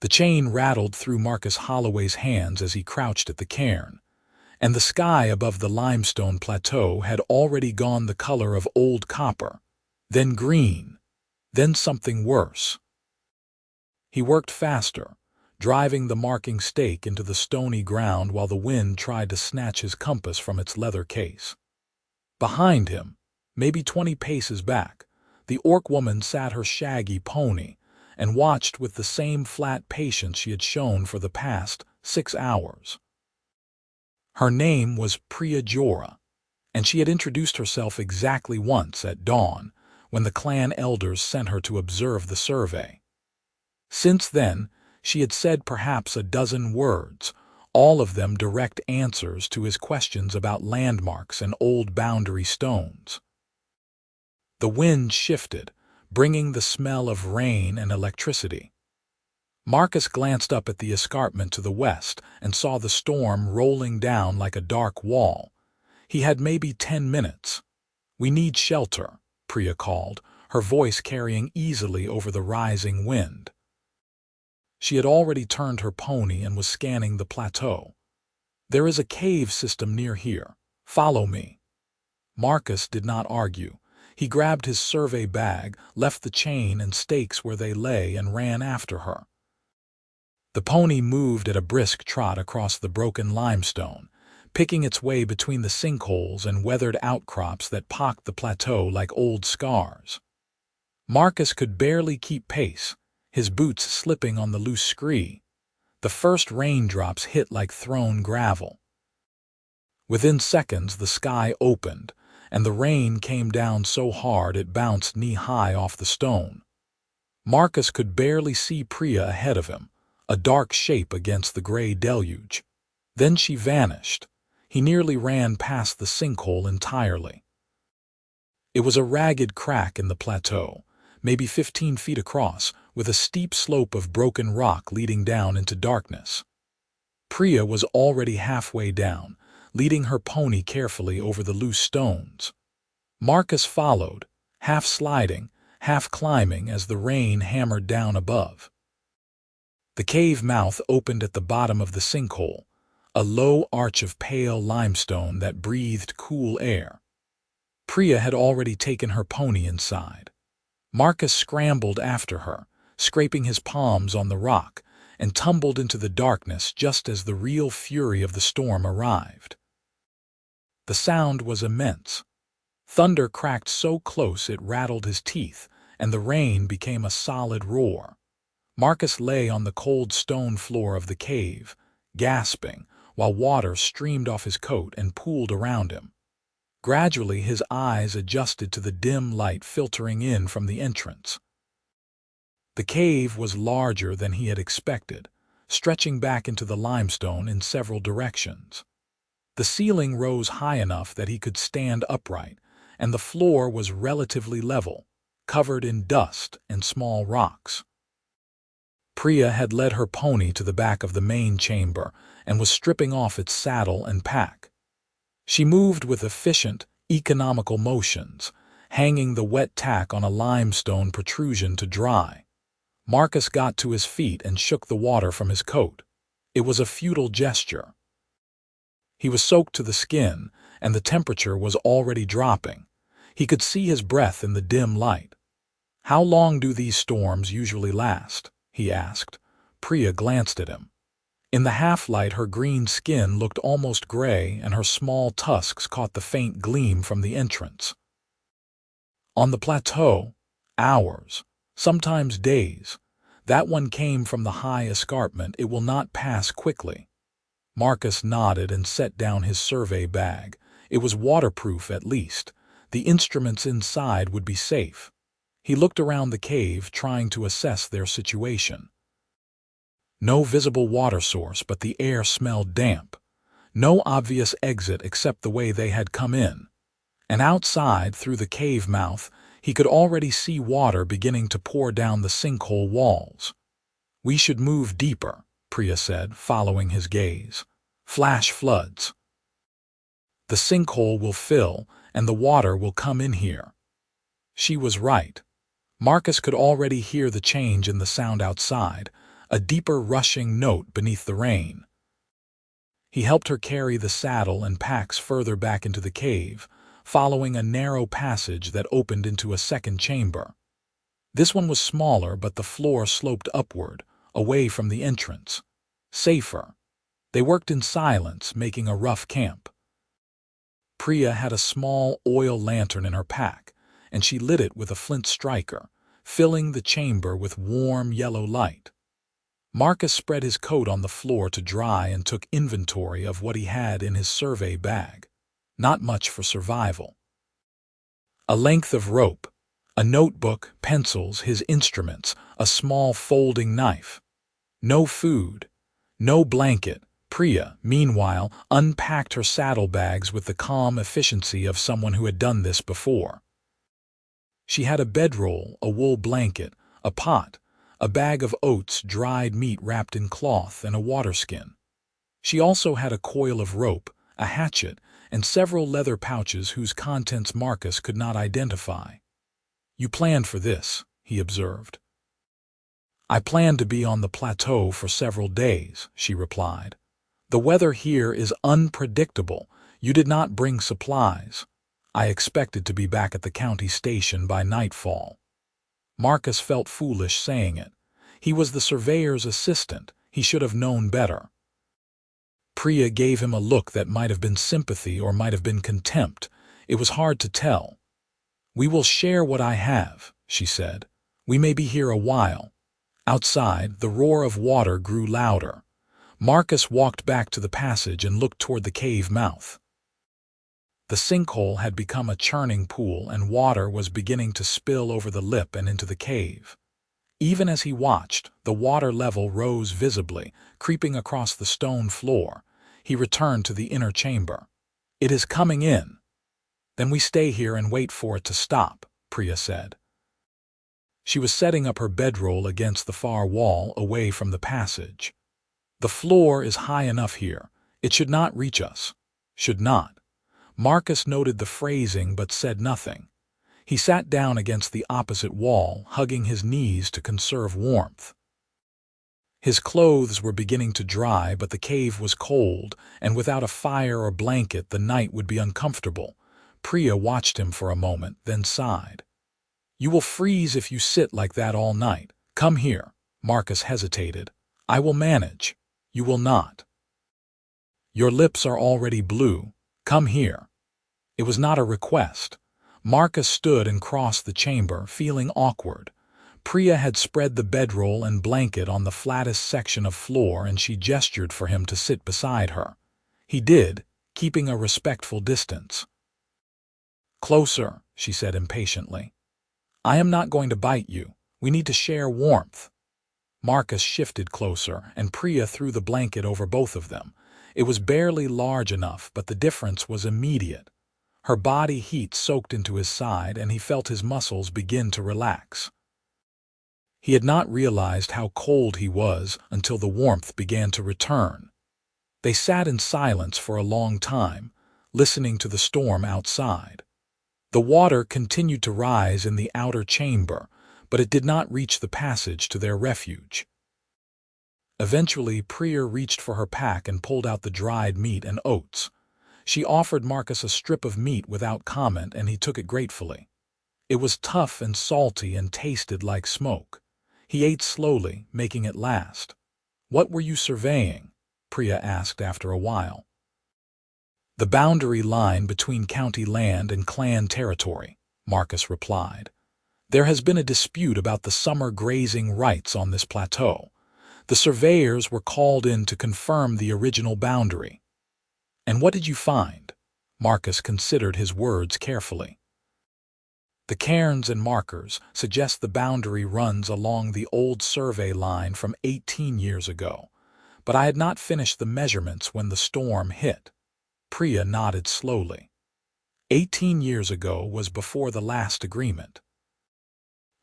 The chain rattled through Marcus Holloway's hands as he crouched at the cairn, and the sky above the limestone plateau had already gone the color of old copper, then green, then something worse. He worked faster, driving the marking stake into the stony ground while the wind tried to snatch his compass from its leather case. Behind him, maybe 20 paces back, the orc woman sat her shaggy pony and watched with the same flat patience she had shown for the past 6 hours. Her name was Priya Jorah, and she had introduced herself exactly once at dawn when the clan elders sent her to observe the survey. Since then, she had said perhaps a dozen words, all of them direct answers to his questions about landmarks and old boundary stones. The wind shifted, bringing the smell of rain and electricity. Marcus glanced up at the escarpment to the west and saw the storm rolling down like a dark wall. He had maybe 10 minutes. "We need shelter," Priya called, her voice carrying easily over the rising wind. She had already turned her pony and was scanning the plateau. "There is a cave system near here. Follow me." Marcus did not argue. He grabbed his survey bag, left the chain and stakes where they lay, and ran after her. The pony moved at a brisk trot across the broken limestone, picking its way between the sinkholes and weathered outcrops that pocked the plateau like old scars. Marcus could barely keep pace, his boots slipping on the loose scree. The first raindrops hit like thrown gravel. Within seconds, the sky opened, and the rain came down so hard it bounced knee-high off the stone. Marcus could barely see Priya ahead of him, a dark shape against the gray deluge. Then she vanished. He nearly ran past the sinkhole entirely. It was a ragged crack in the plateau, maybe 15 feet across, with a steep slope of broken rock leading down into darkness. Priya was already halfway down, leading her pony carefully over the loose stones. Marcus followed, half sliding, half climbing as the rain hammered down above. The cave mouth opened at the bottom of the sinkhole, a low arch of pale limestone that breathed cool air. Priya had already taken her pony inside. Marcus scrambled after her, scraping his palms on the rock, and tumbled into the darkness just as the real fury of the storm arrived. The sound was immense. Thunder cracked so close it rattled his teeth, and the rain became a solid roar. Marcus lay on the cold stone floor of the cave, gasping, while water streamed off his coat and pooled around him. Gradually, his eyes adjusted to the dim light filtering in from the entrance. The cave was larger than he had expected, stretching back into the limestone in several directions. The ceiling rose high enough that he could stand upright, and the floor was relatively level, covered in dust and small rocks. Priya had led her pony to the back of the main chamber and was stripping off its saddle and pack. She moved with efficient, economical motions, hanging the wet tack on a limestone protrusion to dry. Marcus got to his feet and shook the water from his coat. It was a futile gesture. He was soaked to the skin, and the temperature was already dropping. He could see his breath in the dim light. "How long do these storms usually last?" he asked. Priya glanced at him. In the half-light, her green skin looked almost gray, and her small tusks caught the faint gleam from the entrance. "On the plateau, hours, sometimes days. That one came from the high escarpment. It will not pass quickly." Marcus nodded and set down his survey bag. It was waterproof at least. The instruments inside would be safe. He looked around the cave, trying to assess their situation. No visible water source, but the air smelled damp. No obvious exit except the way they had come in. And outside, through the cave mouth, he could already see water beginning to pour down the sinkhole walls. "We should move deeper," Priya said, following his gaze. "Flash floods. The sinkhole will fill, and the water will come in here." She was right. Marcus could already hear the change in the sound outside, a deeper rushing note beneath the rain. He helped her carry the saddle and packs further back into the cave, following a narrow passage that opened into a second chamber. This one was smaller, but the floor sloped upward, away from the entrance. Safer. They worked in silence, making a rough camp. Priya had a small oil lantern in her pack, and she lit it with a flint striker, filling the chamber with warm yellow light. Marcus spread his coat on the floor to dry and took inventory of what he had in his survey bag. Not much for survival. A length of rope, a notebook, pencils, his instruments, a small folding knife. No food, no blanket. Priya, meanwhile, unpacked her saddlebags with the calm efficiency of someone who had done this before. She had a bedroll, a wool blanket, a pot, a bag of oats, dried meat wrapped in cloth, and a water skin. She also had a coil of rope, a hatchet, and several leather pouches whose contents Marcus could not identify. "You planned for this," he observed. "I planned to be on the plateau for several days," she replied. "The weather here is unpredictable. You did not bring supplies. I expected to be back at the county station by nightfall." Marcus felt foolish saying it. He was the surveyor's assistant. He should have known better. Priya gave him a look that might have been sympathy or might have been contempt. It was hard to tell. "We will share what I have," she said. "We may be here a while." Outside, the roar of water grew louder. Marcus walked back to the passage and looked toward the cave mouth. The sinkhole had become a churning pool, and water was beginning to spill over the lip and into the cave. Even as he watched, the water level rose visibly, creeping across the stone floor. He returned to the inner chamber. "It is coming in." "Then we stay here and wait for it to stop," Priya said. She was setting up her bedroll against the far wall, away from the passage. "The floor is high enough here. It should not reach us." "Should not." Marcus noted the phrasing but said nothing. He sat down against the opposite wall, hugging his knees to conserve warmth. His clothes were beginning to dry, but the cave was cold, and without a fire or blanket the night would be uncomfortable. Priya watched him for a moment, then sighed. "You will freeze if you sit like that all night. Come here." Marcus hesitated. "I will manage." "You will not." "Your lips are already blue. Come here." It was not a request. Marcus stood and crossed the chamber, feeling awkward. Priya had spread the bedroll and blanket on the flattest section of floor, and she gestured for him to sit beside her. He did, keeping a respectful distance. "Closer," she said impatiently. "I am not going to bite you. We need to share warmth." Marcus shifted closer, and Priya threw the blanket over both of them. It was barely large enough, but the difference was immediate. Her body heat soaked into his side, and he felt his muscles begin to relax. He had not realized how cold he was until the warmth began to return. They sat in silence for a long time, listening to the storm outside. The water continued to rise in the outer chamber, but it did not reach the passage to their refuge. Eventually, Priya reached for her pack and pulled out the dried meat and oats. She offered Marcus a strip of meat without comment, and he took it gratefully. It was tough and salty and tasted like smoke. He ate slowly, making it last. "What were you surveying?" Priya asked after a while. "The boundary line between county land and clan territory," Marcus replied. "There has been a dispute about the summer grazing rights on this plateau. The surveyors were called in to confirm the original boundary." "And what did you find?" Marcus considered his words carefully. "The cairns and markers suggest the boundary runs along the old survey line from 18 years ago, but I had not finished the measurements when the storm hit." Priya nodded slowly. 18 years ago was before the last agreement.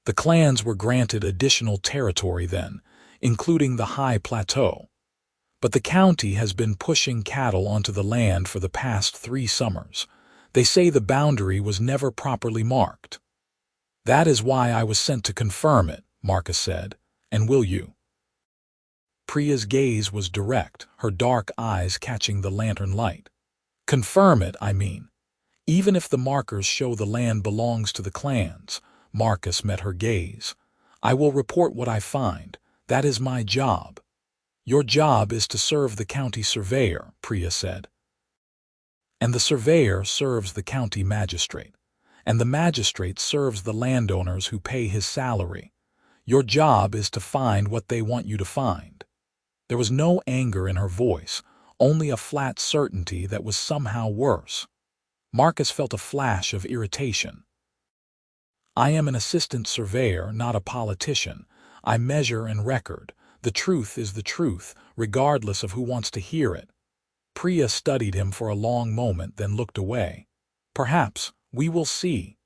The clans were granted additional territory then, including the high plateau. But the county has been pushing cattle onto the land for the past 3 summers. They say the boundary was never properly marked. "That is why I was sent to confirm it," Marcus said. "And will you?" Priya's gaze was direct, her dark eyes catching the lantern light. "Confirm it, I mean. Even if the markers show the land belongs to the clans," Marcus met her gaze. "I will report what I find. That is my job." "Your job is to serve the county surveyor," Priya said. "And the surveyor serves the county magistrate. And the magistrate serves the landowners who pay his salary. Your job is to find what they want you to find." There was no anger in her voice, only a flat certainty that was somehow worse. Marcus felt a flash of irritation. "I am an assistant surveyor, not a politician. I measure and record. The truth is the truth, regardless of who wants to hear it." Priya studied him for a long moment, then looked away. "Perhaps. We will see."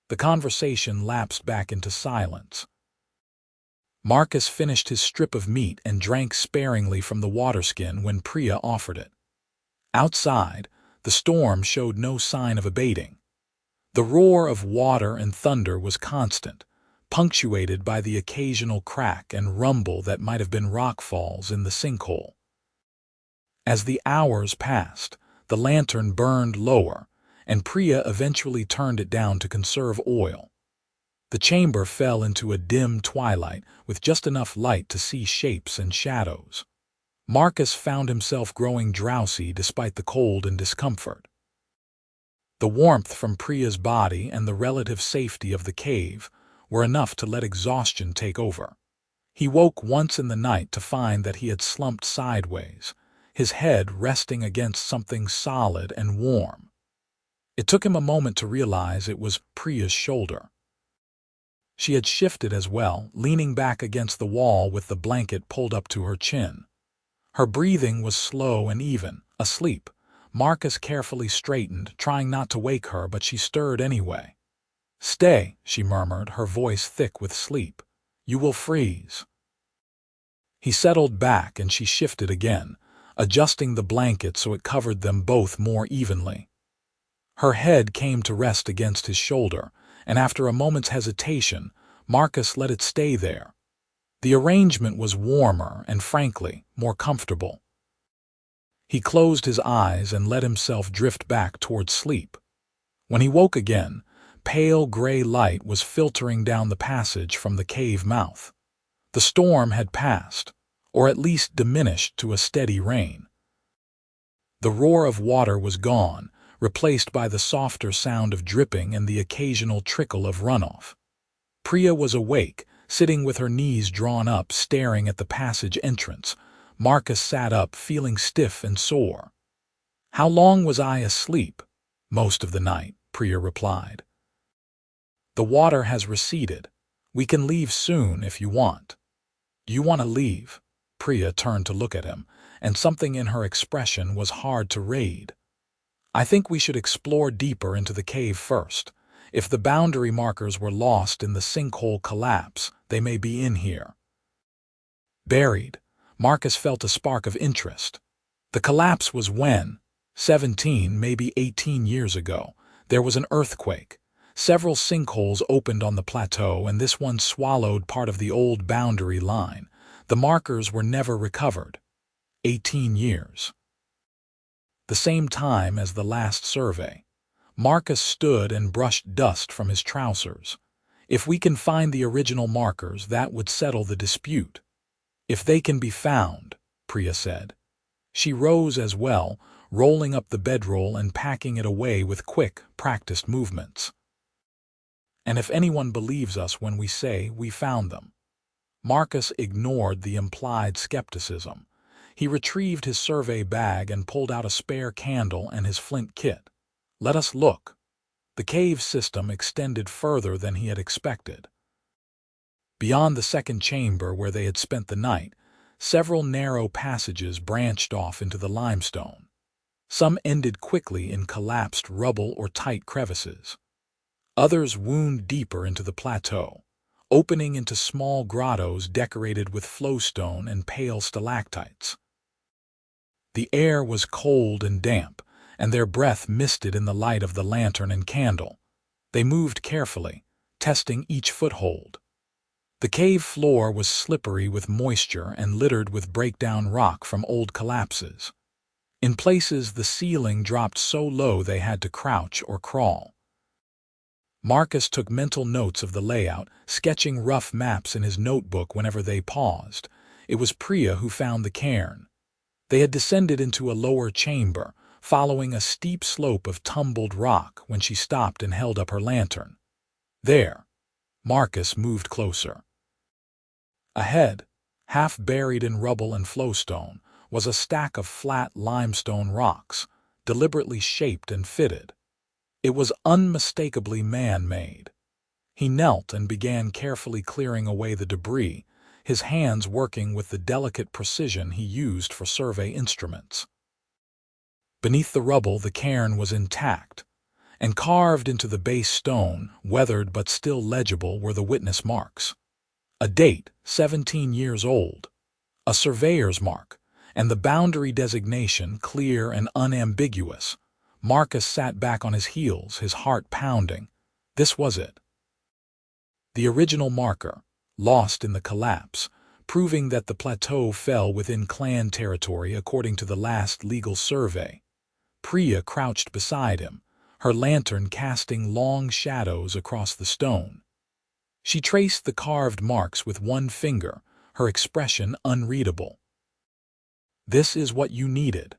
The conversation lapsed back into silence. Marcus finished his strip of meat and drank sparingly from the waterskin when Priya offered it. Outside, the storm showed no sign of abating. The roar of water and thunder was constant, punctuated by the occasional crack and rumble that might have been rockfalls in the sinkhole. As the hours passed, the lantern burned lower, and Priya eventually turned it down to conserve oil. The chamber fell into a dim twilight with just enough light to see shapes and shadows. Marcus found himself growing drowsy despite the cold and discomfort. The warmth from Priya's body and the relative safety of the cave were enough to let exhaustion take over. He woke once in the night to find that he had slumped sideways, his head resting against something solid and warm. It took him a moment to realize it was Priya's shoulder. She had shifted as well, leaning back against the wall with the blanket pulled up to her chin. Her breathing was slow and even, asleep. Marcus carefully straightened, trying not to wake her, but she stirred anyway. "Stay," she murmured, her voice thick with sleep. "You will freeze." He settled back and she shifted again, adjusting the blanket so it covered them both more evenly. Her head came to rest against his shoulder, and after a moment's hesitation, Marcus let it stay there. The arrangement was warmer and, frankly, more comfortable. He closed his eyes and let himself drift back towards sleep. When he woke again, pale gray light was filtering down the passage from the cave mouth. The storm had passed, or at least diminished to a steady rain. The roar of water was gone, replaced by the softer sound of dripping and the occasional trickle of runoff. Priya was awake, sitting with her knees drawn up, staring at the passage entrance. Marcus sat up, feeling stiff and sore. "How long was I asleep?" "Most of the night," Priya replied. "The water has receded. We can leave soon if you want." "Do you want to leave?" Priya turned to look at him, and something in her expression was hard to read. "I think we should explore deeper into the cave first. If the boundary markers were lost in the sinkhole collapse, they may be in here." Buried, Marcus felt a spark of interest. The collapse was when, 17, maybe 18 years ago, there was an earthquake. Several sinkholes opened on the plateau, and this one swallowed part of the old boundary line. The markers were never recovered. 18 years. The same time as the last survey. Marcus stood and brushed dust from his trousers. "If we can find the original markers, that would settle the dispute." "If they can be found," Priya said. She rose as well, rolling up the bedroll and packing it away with quick, practiced movements. "And if anyone believes us when we say we found them." Marcus ignored the implied skepticism. He retrieved his survey bag and pulled out a spare candle and his flint kit. "Let us look." The cave system extended further than he had expected. Beyond the second chamber where they had spent the night, several narrow passages branched off into the limestone. Some ended quickly in collapsed rubble or tight crevices. Others wound deeper into the plateau, opening into small grottos decorated with flowstone and pale stalactites. The air was cold and damp, and their breath misted in the light of the lantern and candle. They moved carefully, testing each foothold. The cave floor was slippery with moisture and littered with breakdown rock from old collapses. In places, the ceiling dropped so low they had to crouch or crawl. Marcus took mental notes of the layout, sketching rough maps in his notebook whenever they paused. It was Priya who found the cairn. They had descended into a lower chamber, following a steep slope of tumbled rock when she stopped and held up her lantern. There. Marcus moved closer. Ahead, half buried in rubble and flowstone, was a stack of flat limestone rocks, deliberately shaped and fitted. It was unmistakably man-made. He knelt and began carefully clearing away the debris, his hands working with the delicate precision he used for survey instruments. Beneath the rubble, the cairn was intact, and carved into the base stone, weathered but still legible, were the witness marks. A date, 17 years old, a surveyor's mark, and the boundary designation clear and unambiguous. Marcus sat back on his heels, his heart pounding. This was it. The original marker, lost in the collapse, proving that the plateau fell within clan territory according to the last legal survey. Priya crouched beside him, her lantern casting long shadows across the stone. She traced the carved marks with one finger, her expression unreadable. "This is what you needed.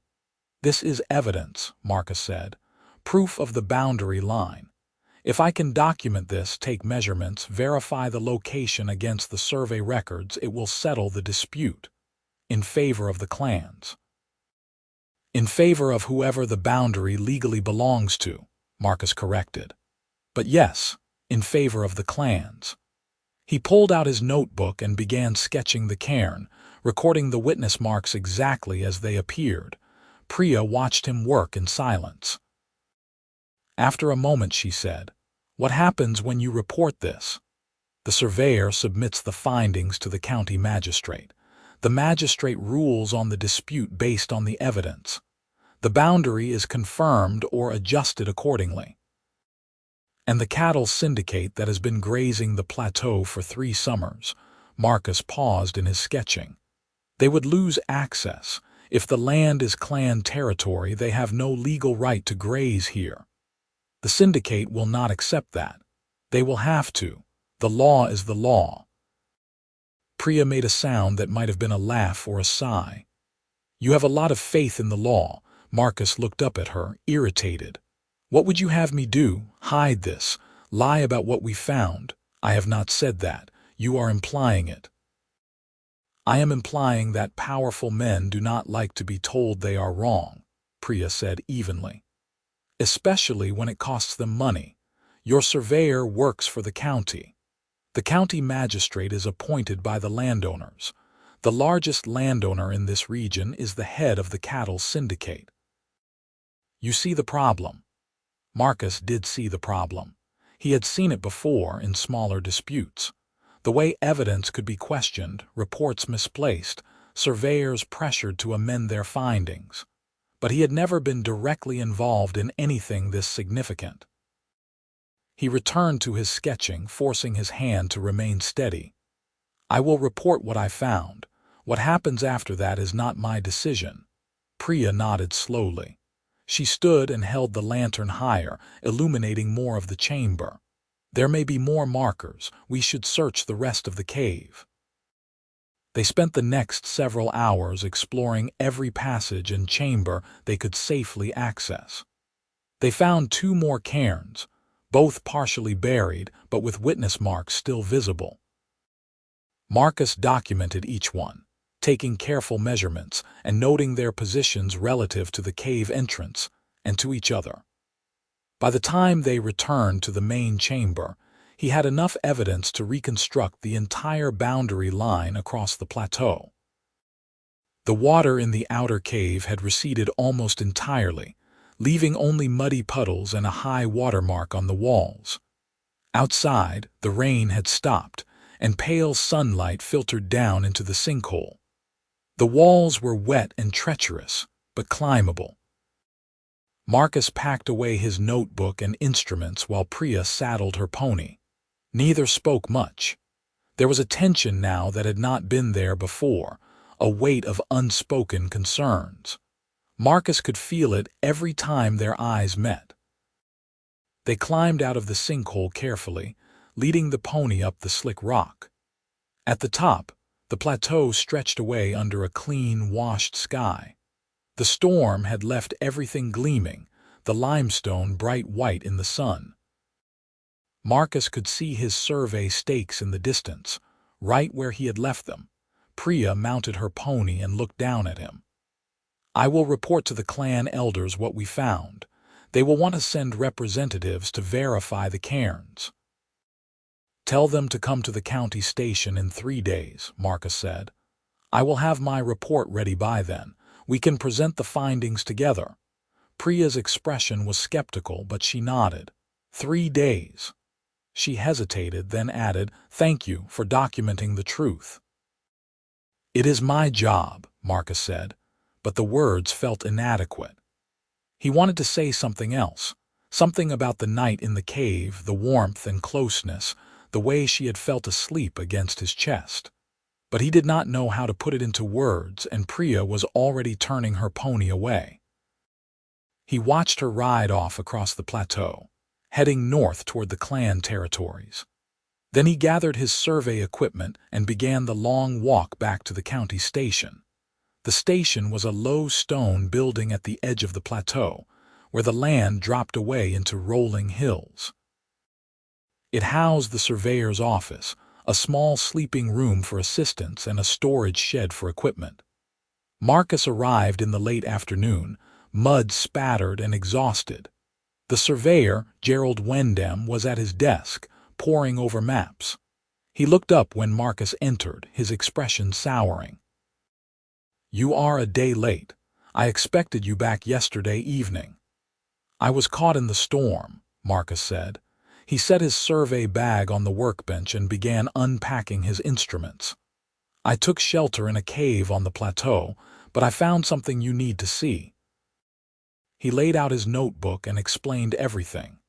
This is evidence," Marcus said. "Proof of the boundary line. If I can document this, take measurements, verify the location against the survey records, it will settle the dispute. In favor of the clans. In favor of whoever the boundary legally belongs to," Marcus corrected. "But yes, in favor of the clans." He pulled out his notebook and began sketching the cairn, recording the witness marks exactly as they appeared. Priya watched him work in silence. After a moment she said, "What happens when you report this?" "The surveyor submits the findings to the county magistrate. The magistrate rules on the dispute based on the evidence. The boundary is confirmed or adjusted accordingly. And the cattle syndicate that has been grazing the plateau for 3 summers," Marcus paused in his sketching. "They would lose access. If the land is clan territory, they have no legal right to graze here. The syndicate will not accept that. They will have to. The law is the law." Priya made a sound that might have been a laugh or a sigh. "You have a lot of faith in the law." Marcus looked up at her, irritated. "What would you have me do? Hide this? Lie about what we found?" "I have not said that. You are implying it." "I am implying that powerful men do not like to be told they are wrong," Priya said evenly. "Especially when it costs them money. Your surveyor works for the county. The county magistrate is appointed by the landowners. The largest landowner in this region is the head of the cattle syndicate. You see the problem." Marcus did see the problem. He had seen it before in smaller disputes. The way evidence could be questioned, reports misplaced, surveyors pressured to amend their findings. But he had never been directly involved in anything this significant. He returned to his sketching, forcing his hand to remain steady. "I will report what I found. What happens after that is not my decision." Priya nodded slowly. She stood and held the lantern higher, illuminating more of the chamber. "There may be more markers. We should search the rest of the cave." They spent the next several hours exploring every passage and chamber they could safely access. They found 2 more cairns, both partially buried but with witness marks still visible. Marcus documented each one, taking careful measurements and noting their positions relative to the cave entrance and to each other. By the time they returned to the main chamber, he had enough evidence to reconstruct the entire boundary line across the plateau. The water in the outer cave had receded almost entirely, leaving only muddy puddles and a high watermark on the walls. Outside, the rain had stopped, and pale sunlight filtered down into the sinkhole. The walls were wet and treacherous, but climbable. Marcus packed away his notebook and instruments while Priya saddled her pony. Neither spoke much. There was a tension now that had not been there before, a weight of unspoken concerns. Marcus could feel it every time their eyes met. They climbed out of the sinkhole carefully, leading the pony up the slick rock. At the top, the plateau stretched away under a clean, washed sky. The storm had left everything gleaming, the limestone bright white in the sun. Marcus could see his survey stakes in the distance, right where he had left them. Priya mounted her pony and looked down at him. "I will report to the clan elders what we found. They will want to send representatives to verify the cairns." "Tell them to come to the county station in 3 days," Marcus said. "I will have my report ready by then. We can present the findings together." Priya's expression was skeptical, but she nodded. 3 days. She hesitated, then added, "Thank you for documenting the truth." "It is my job," Marcus said, but the words felt inadequate. He wanted to say something else, something about the night in the cave, the warmth and closeness, the way she had felt asleep against his chest. But he did not know how to put it into words, and Priya was already turning her pony away. He watched her ride off across the plateau, heading north toward the clan territories. Then he gathered his survey equipment and began the long walk back to the county station. The station was a low stone building at the edge of the plateau, where the land dropped away into rolling hills. It housed the surveyor's office, a small sleeping room for assistants, and a storage shed for equipment. Marcus arrived in the late afternoon, mud-spattered and exhausted. The surveyor, Gerald Wendham, was at his desk, poring over maps. He looked up when Marcus entered, his expression souring. "You are a day late. I expected you back yesterday evening." "I was caught in the storm," Marcus said. He set his survey bag on the workbench and began unpacking his instruments. "I took shelter in a cave on the plateau, but I found something you need to see." He laid out his notebook and explained everything.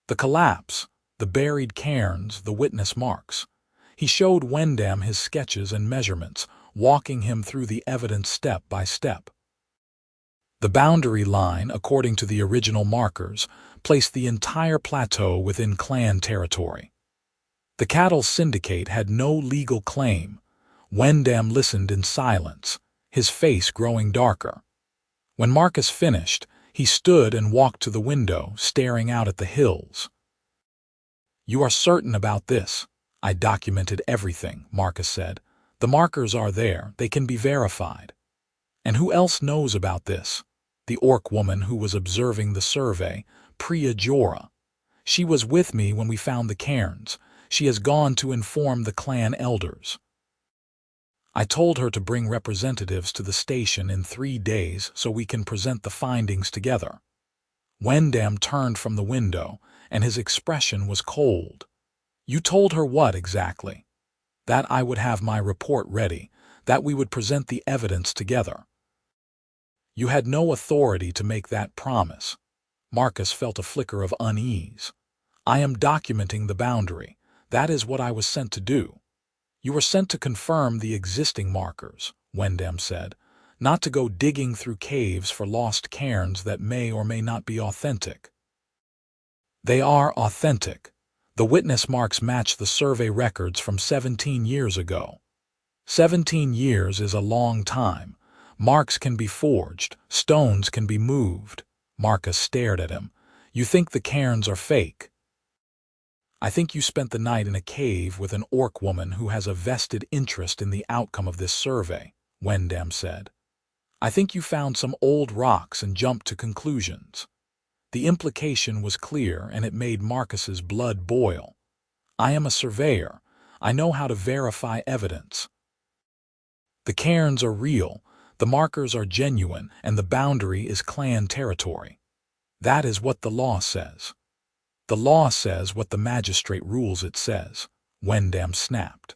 The collapse, the buried cairns, the witness marks. He showed Wendham his sketches and measurements, walking him through the evidence step by step. The boundary line, according to the original markers, placed the entire plateau within clan territory. The cattle syndicate had no legal claim. Wendham listened in silence, his face growing darker. When Marcus finished, he stood and walked to the window, staring out at the hills. "You are certain about this?" "I documented everything," Marcus said. "The markers are there, they can be verified." "And who else knows about this?" "The orc woman who was observing the survey, Priya Jorah. She was with me when we found the cairns. She has gone to inform the clan elders." "I told her to bring representatives to the station in 3 days so we can present the findings together." Wendham turned from the window, and his expression was cold. "You told her what exactly?" "That I would have my report ready, that we would present the evidence together." "You had no authority to make that promise." Marcus felt a flicker of unease. "I am documenting the boundary. That is what I was sent to do." "You were sent to confirm the existing markers," Wendham said, "not to go digging through caves for lost cairns that may or may not be authentic." "They are authentic. The witness marks match the survey records from 17 years ago." 17 years is a long time. Marks can be forged, stones can be moved. Marcus stared at him. "You think the cairns are fake?" "I think you spent the night in a cave with an orc woman who has a vested interest in the outcome of this survey," Wendham said. "I think you found some old rocks and jumped to conclusions." The implication was clear, and it made Marcus's blood boil. "I am a surveyor. I know how to verify evidence." "The cairns are real, the markers are genuine, and the boundary is clan territory. That is what the law says." "The law says what the magistrate rules it says," Wendham snapped.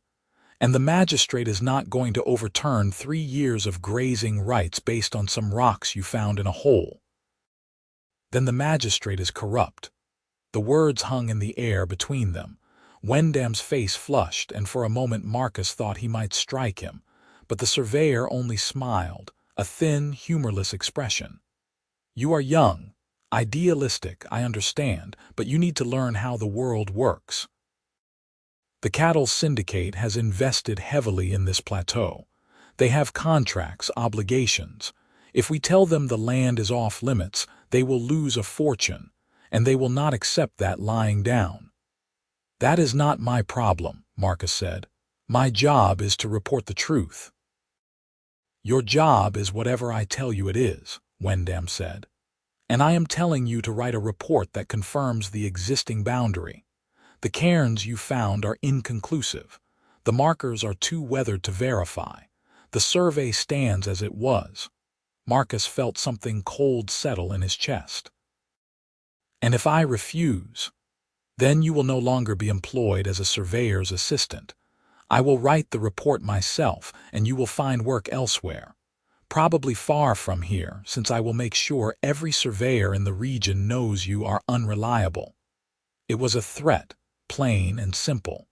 "And the magistrate is not going to overturn 3 years of grazing rights based on some rocks you found in a hole." "Then the magistrate is corrupt." The words hung in the air between them. Wendam's face flushed, and for a moment Marcus thought he might strike him, but the surveyor only smiled, a thin, humorless expression. "You are young, idealistic, I understand, but you need to learn how the world works. The cattle syndicate has invested heavily in this plateau. They have contracts, obligations. If we tell them the land is off limits, they will lose a fortune, and they will not accept that lying down." "That is not my problem," Marcus said. "My job is to report the truth." "Your job is whatever I tell you it is," Wendam said. "And I am telling you to write a report that confirms the existing boundary. The cairns you found are inconclusive. The markers are too weathered to verify. The survey stands as it was." Marcus felt something cold settle in his chest. "And if I refuse? Then you will no longer be employed as a surveyor's assistant. I will write the report myself, and you will find work elsewhere. Probably far from here, since I will make sure every surveyor in the region knows you are unreliable." It was a threat, plain and simple.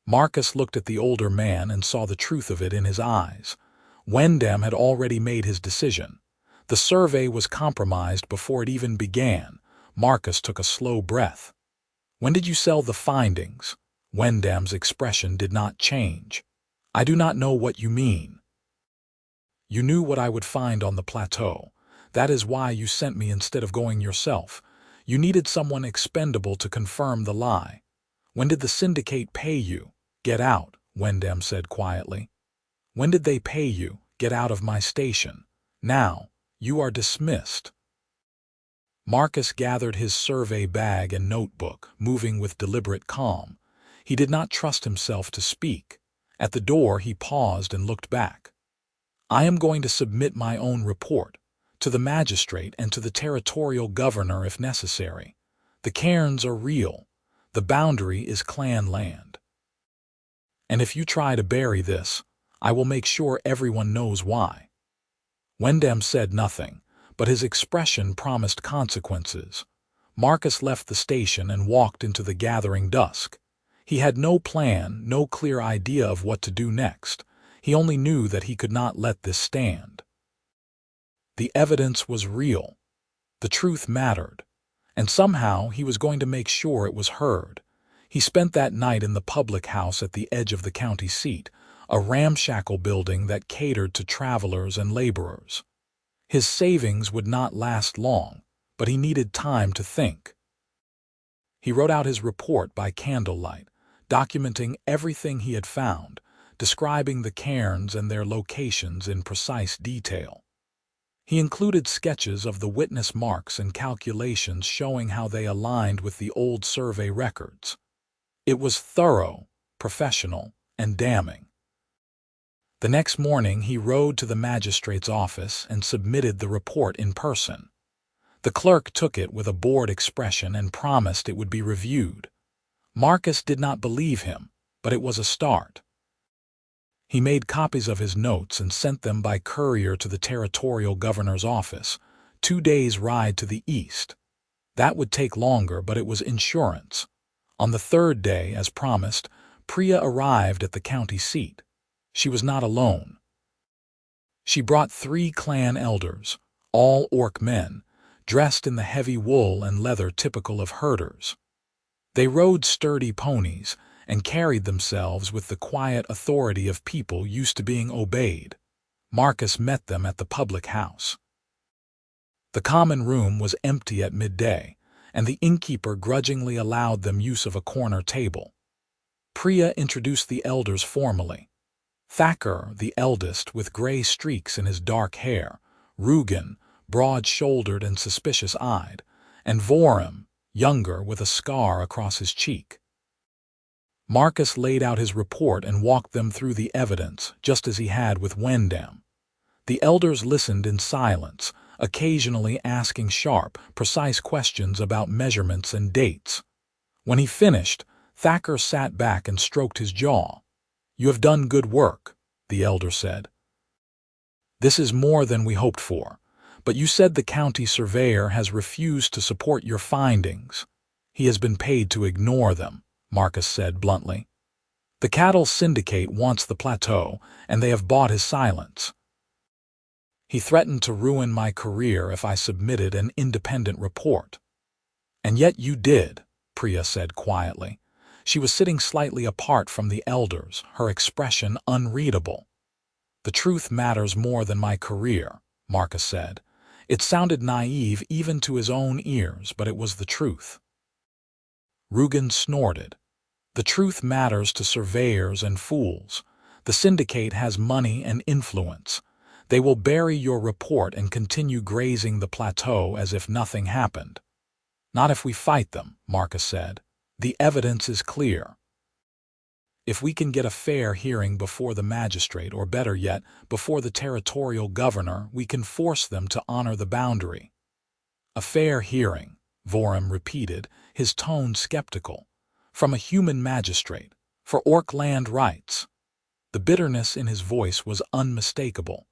Marcus looked at the older man and saw the truth of it in his eyes. Wendam had already made his decision. The survey was compromised before it even began. Marcus took a slow breath. "When did you sell the findings?" Wendam's expression did not change. "I do not know what you mean." "You knew what I would find on the plateau. That is why you sent me instead of going yourself. You needed someone expendable to confirm the lie. When did the syndicate pay you?" "Get out," Wendam said quietly. "When did they pay you? Get out of my station. Now, you are dismissed." Marcus gathered his survey bag and notebook, moving with deliberate calm. He did not trust himself to speak. At the door he paused and looked back. "I am going to submit my own report, to the magistrate and to the territorial governor if necessary. The cairns are real. The boundary is clan land. And if you try to bury this, I will make sure everyone knows why." Wendam said nothing, but his expression promised consequences. Marcus left the station and walked into the gathering dusk. He had no plan, no clear idea of what to do next. He only knew that he could not let this stand. The evidence was real. The truth mattered. And somehow he was going to make sure it was heard. He spent that night in the public house at the edge of the county seat, a ramshackle building that catered to travelers and laborers. His savings would not last long, but he needed time to think. He wrote out his report by candlelight, documenting everything he had found, describing the cairns and their locations in precise detail. He included sketches of the witness marks and calculations showing how they aligned with the old survey records. It was thorough, professional, and damning. The next morning he rode to the magistrate's office and submitted the report in person. The clerk took it with a bored expression and promised it would be reviewed. Marcus did not believe him, but it was a start. He made copies of his notes and sent them by courier to the territorial governor's office, 2 days' ride to the east. That would take longer, but it was insurance. On the third day, as promised, Priya arrived at the county seat. She was not alone. She brought 3 clan elders, all orc men, dressed in the heavy wool and leather typical of herders. They rode sturdy ponies and carried themselves with the quiet authority of people used to being obeyed. Marcus met them at the public house. The common room was empty at midday, and the innkeeper grudgingly allowed them use of a corner table. Priya introduced the elders formally. Thacker, the eldest, with gray streaks in his dark hair, Rugen, broad-shouldered and suspicious-eyed, and Vorim, younger, with a scar across his cheek. Marcus laid out his report and walked them through the evidence, just as he had with Wendam. The elders listened in silence, occasionally asking sharp, precise questions about measurements and dates. When he finished, Thacker sat back and stroked his jaw. "You have done good work," the elder said. "This is more than we hoped for, but you said the county surveyor has refused to support your findings. He has been paid to ignore them," Marcus said bluntly. The cattle syndicate wants the plateau, and they have bought his silence. He threatened to ruin my career if I submitted an independent report. And yet you did, Priya said quietly. She was sitting slightly apart from the elders, her expression unreadable. The truth matters more than my career, Marcus said. It sounded naive even to his own ears, but it was the truth. Rugen snorted. The truth matters to surveyors and fools. The syndicate has money and influence. They will bury your report and continue grazing the plateau as if nothing happened. Not if we fight them, Marcus said. The evidence is clear. If we can get a fair hearing before the magistrate, or better yet, before the territorial governor, we can force them to honor the boundary. A fair hearing, Vorum repeated, his tone skeptical. From a human magistrate, for orc land rights. The bitterness in his voice was unmistakable.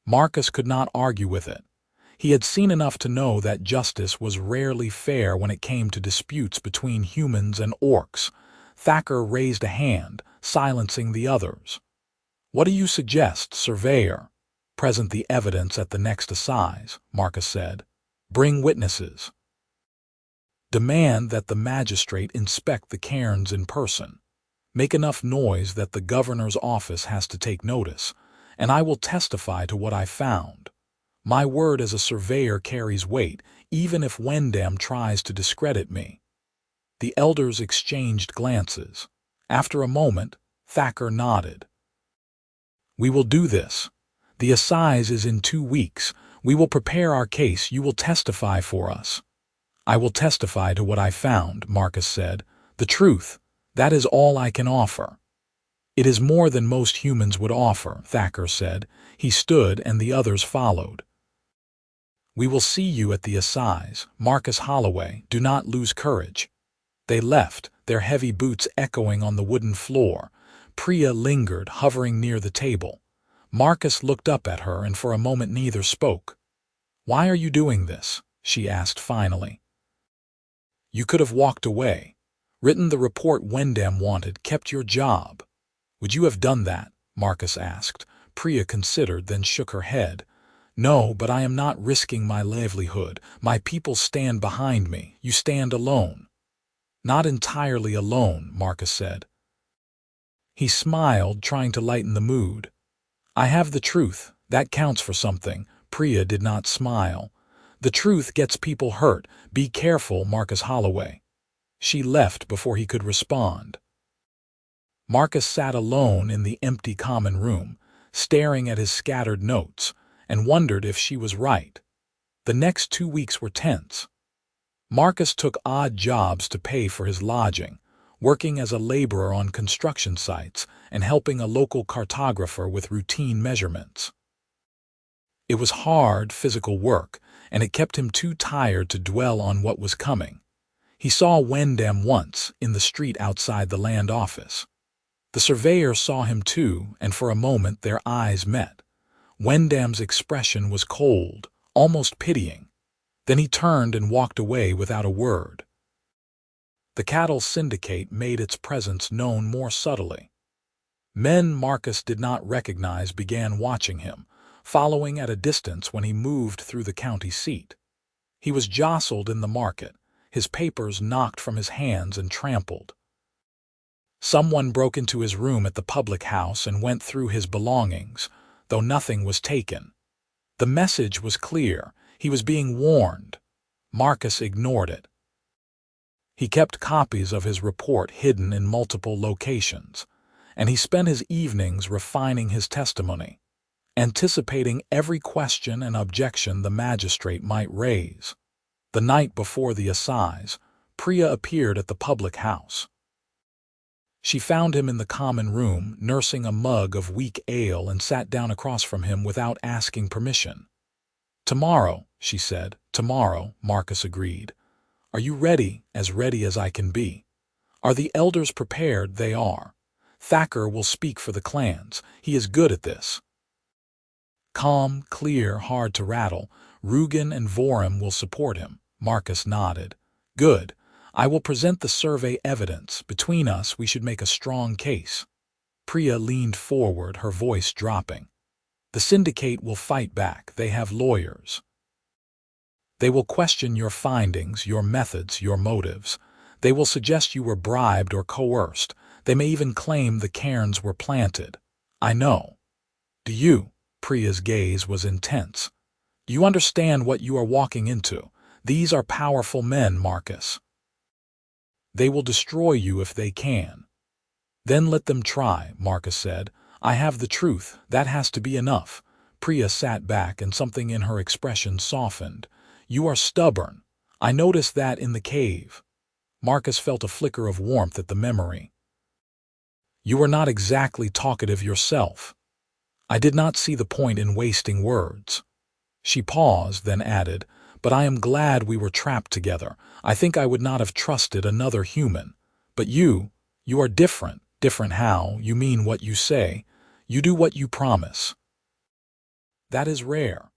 Marcus could not argue with it. He had seen enough to know that justice was rarely fair when it came to disputes between humans and orcs. Thacker raised a hand, silencing the others. What do you suggest, surveyor? Present the evidence at the next assize, Marcus said. Bring witnesses. Demand that the magistrate inspect the cairns in person. Make enough noise that the governor's office has to take notice, and I will testify to what I found. My word as a surveyor carries weight, even if Wendam tries to discredit me. The elders exchanged glances. After a moment, Thacker nodded. We will do this. The assize is in 2 weeks. We will prepare our case. You will testify for us. I will testify to what I found, Marcus said. The truth, that is all I can offer. It is more than most humans would offer, Thacker said. He stood and the others followed. We will see you at the assize, Marcus Holloway. Do not lose courage. They left, their heavy boots echoing on the wooden floor. Priya lingered, hovering near the table. Marcus looked up at her, and for a moment neither spoke. Why are you doing this? She asked finally. You could have walked away, written the report Wendam wanted, kept your job. Would you have done that? Marcus asked. Priya considered, then shook her head. No, but I am not risking my livelihood. My people stand behind me. You stand alone. Not entirely alone, Marcus said. He smiled, trying to lighten the mood. I have the truth. That counts for something. Priya did not smile. The truth gets people hurt. Be careful, Marcus Holloway. She left before he could respond. Marcus sat alone in the empty common room, staring at his scattered notes, and wondered if she was right. The next 2 weeks were tense. Marcus took odd jobs to pay for his lodging, working as a laborer on construction sites and helping a local cartographer with routine measurements. It was hard, physical work, and it kept him too tired to dwell on what was coming. He saw Wendam once, in the street outside the land office. The surveyor saw him too, and for a moment their eyes met. Wendam's expression was cold, almost pitying. Then he turned and walked away without a word. The cattle syndicate made its presence known more subtly. Men Marcus did not recognize began watching him, following at a distance when he moved through the county seat. He was jostled in the market, his papers knocked from his hands and trampled. Someone broke into his room at the public house and went through his belongings, though nothing was taken. The message was clear. He was being warned. Marcus ignored it. He kept copies of his report hidden in multiple locations, and he spent his evenings refining his testimony, anticipating every question and objection the magistrate might raise. The night before the assize, Priya appeared at the public house. She found him in the common room, nursing a mug of weak ale, and sat down across from him without asking permission. Tomorrow, she said. Tomorrow, Marcus agreed. Are you ready? As ready as I can be. Are the elders prepared? They are. Thacker will speak for the clans. He is good at this. Calm, clear, hard to rattle, Rugen and Vorum will support him. Marcus nodded. Good. I will present the survey evidence. Between us, we should make a strong case." Priya leaned forward, her voice dropping. "The syndicate will fight back. They have lawyers. They will question your findings, your methods, your motives. They will suggest you were bribed or coerced. They may even claim the cairns were planted. I know. Do you?" Priya's gaze was intense. "Do you understand what you are walking into? These are powerful men, Marcus. They will destroy you if they can." "Then let them try," Marcus said. "I have the truth. That has to be enough." Priya sat back and something in her expression softened. "You are stubborn. I noticed that in the cave." Marcus felt a flicker of warmth at the memory. "You were not exactly talkative yourself." "I did not see the point in wasting words." She paused, then added, "But I am glad we were trapped together. I think I would not have trusted another human. But you are different. Different how? You mean what you say. You do what you promise." "That is rare."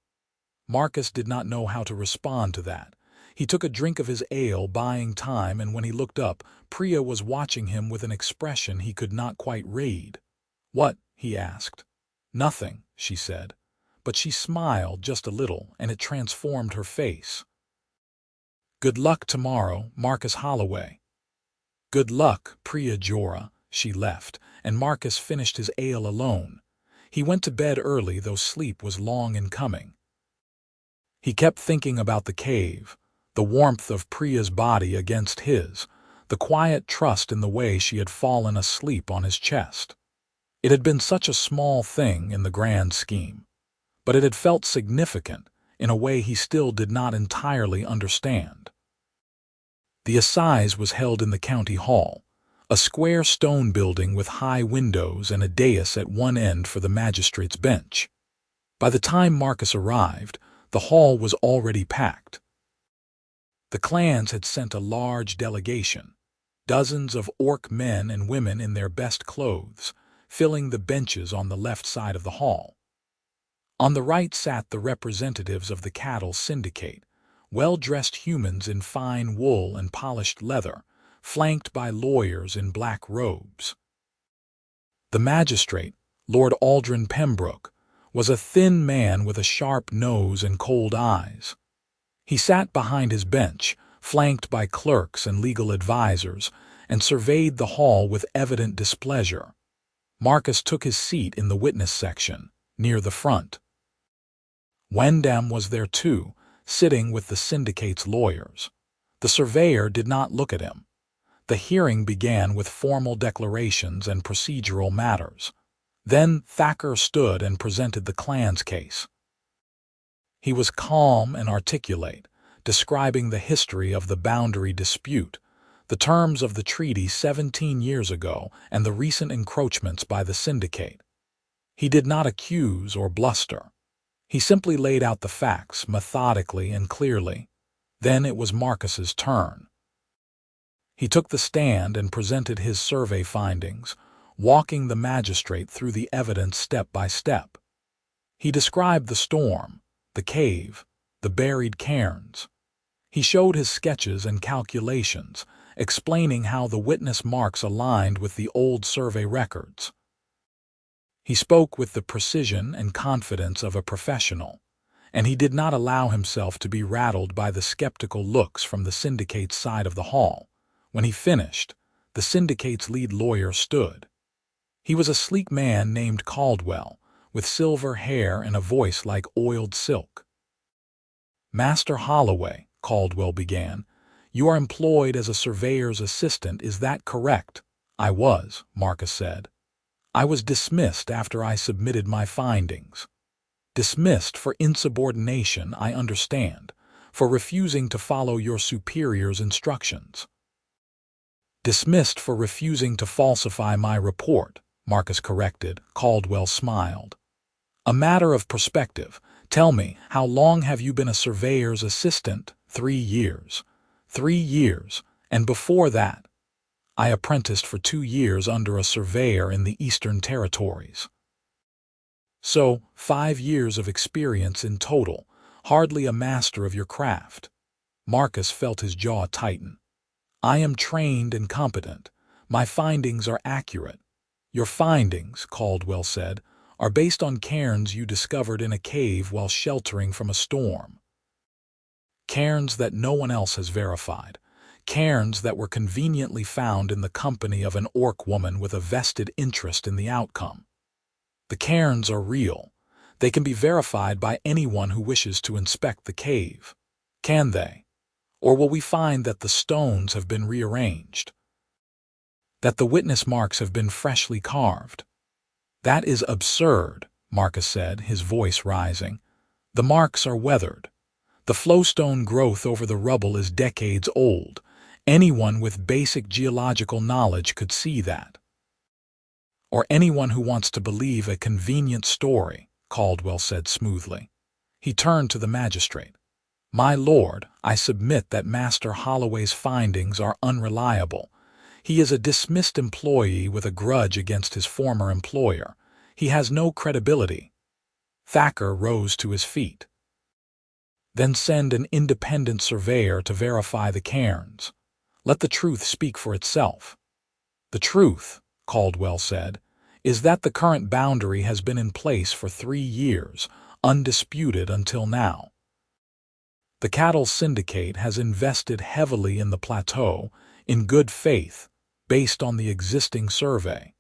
Marcus did not know how to respond to that. He took a drink of his ale, buying time, and when he looked up, Priya was watching him with an expression he could not quite read. "What?" he asked. "Nothing," she said. But she smiled just a little, and it transformed her face. "Good luck tomorrow, Marcus Holloway." "Good luck, Priya Jorah." She left, and Marcus finished his ale alone. He went to bed early, though sleep was long in coming. He kept thinking about the cave, the warmth of Priya's body against his, the quiet trust in the way she had fallen asleep on his chest. It had been such a small thing in the grand scheme, but it had felt significant in a way he still did not entirely understand. The assize was held in the county hall, a square stone building with high windows and a dais at one end for the magistrate's bench. By the time Marcus arrived, the hall was already packed. The clans had sent a large delegation, dozens of orc men and women in their best clothes, filling the benches on the left side of the hall. On the right sat the representatives of the cattle syndicate, well-dressed humans in fine wool and polished leather, flanked by lawyers in black robes. The magistrate, Lord Aldrin Pembroke, was a thin man with a sharp nose and cold eyes. He sat behind his bench, flanked by clerks and legal advisors, and surveyed the hall with evident displeasure. Marcus took his seat in the witness section, near the front. Wendam was there too, sitting with the syndicate's lawyers. The surveyor did not look at him. The hearing began with formal declarations and procedural matters. Then Thacker stood and presented the clan's case. He was calm and articulate, describing the history of the boundary dispute, the terms of the treaty 17 years ago, and the recent encroachments by the syndicate. He did not accuse or bluster. He simply laid out the facts methodically and clearly. Then it was Marcus's turn. He took the stand and presented his survey findings, walking the magistrate through the evidence step by step. He described the storm, the cave, the buried cairns. He showed his sketches and calculations, explaining how the witness marks aligned with the old survey records. He spoke with the precision and confidence of a professional, and he did not allow himself to be rattled by the skeptical looks from the syndicate's side of the hall. When he finished, the syndicate's lead lawyer stood. He was a sleek man named Caldwell, with silver hair and a voice like oiled silk. "Master Holloway," Caldwell began, "you are employed as a surveyor's assistant, is that correct?" "I was," Marcus said. "I was dismissed after I submitted my findings." "Dismissed for insubordination, I understand, for refusing to follow your superior's instructions." "Dismissed for refusing to falsify my report," Marcus corrected. Caldwell smiled. "A matter of perspective. Tell me, how long have you been a surveyor's assistant?" 3 years. 3 years, and before that? "I apprenticed for 2 years under a surveyor in the Eastern Territories." "So, 5 years of experience in total, hardly a master of your craft." Marcus felt his jaw tighten. I am trained and competent. My findings are accurate. Your findings, Caldwell said, are based on cairns you discovered in a cave while sheltering from a storm. Cairns that no one else has verified. Cairns that were conveniently found in the company of an orc woman with a vested interest in the outcome. The cairns are real. They can be verified by anyone who wishes to inspect the cave. Can they? Or will we find that the stones have been rearranged? That the witness marks have been freshly carved? That is absurd, Marcus said, his voice rising. The marks are weathered. The flowstone growth over the rubble is decades old. Anyone with basic geological knowledge could see that. Or anyone who wants to believe a convenient story, Caldwell said smoothly. He turned to the magistrate. My lord, I submit that Master Holloway's findings are unreliable. He is a dismissed employee with a grudge against his former employer. He has no credibility. Thacker rose to his feet. Then send an independent surveyor to verify the cairns. Let the truth speak for itself. The truth, Caldwell said, is that the current boundary has been in place for 3 years, undisputed until now. The cattle syndicate has invested heavily in the plateau, in good faith, based on the existing survey.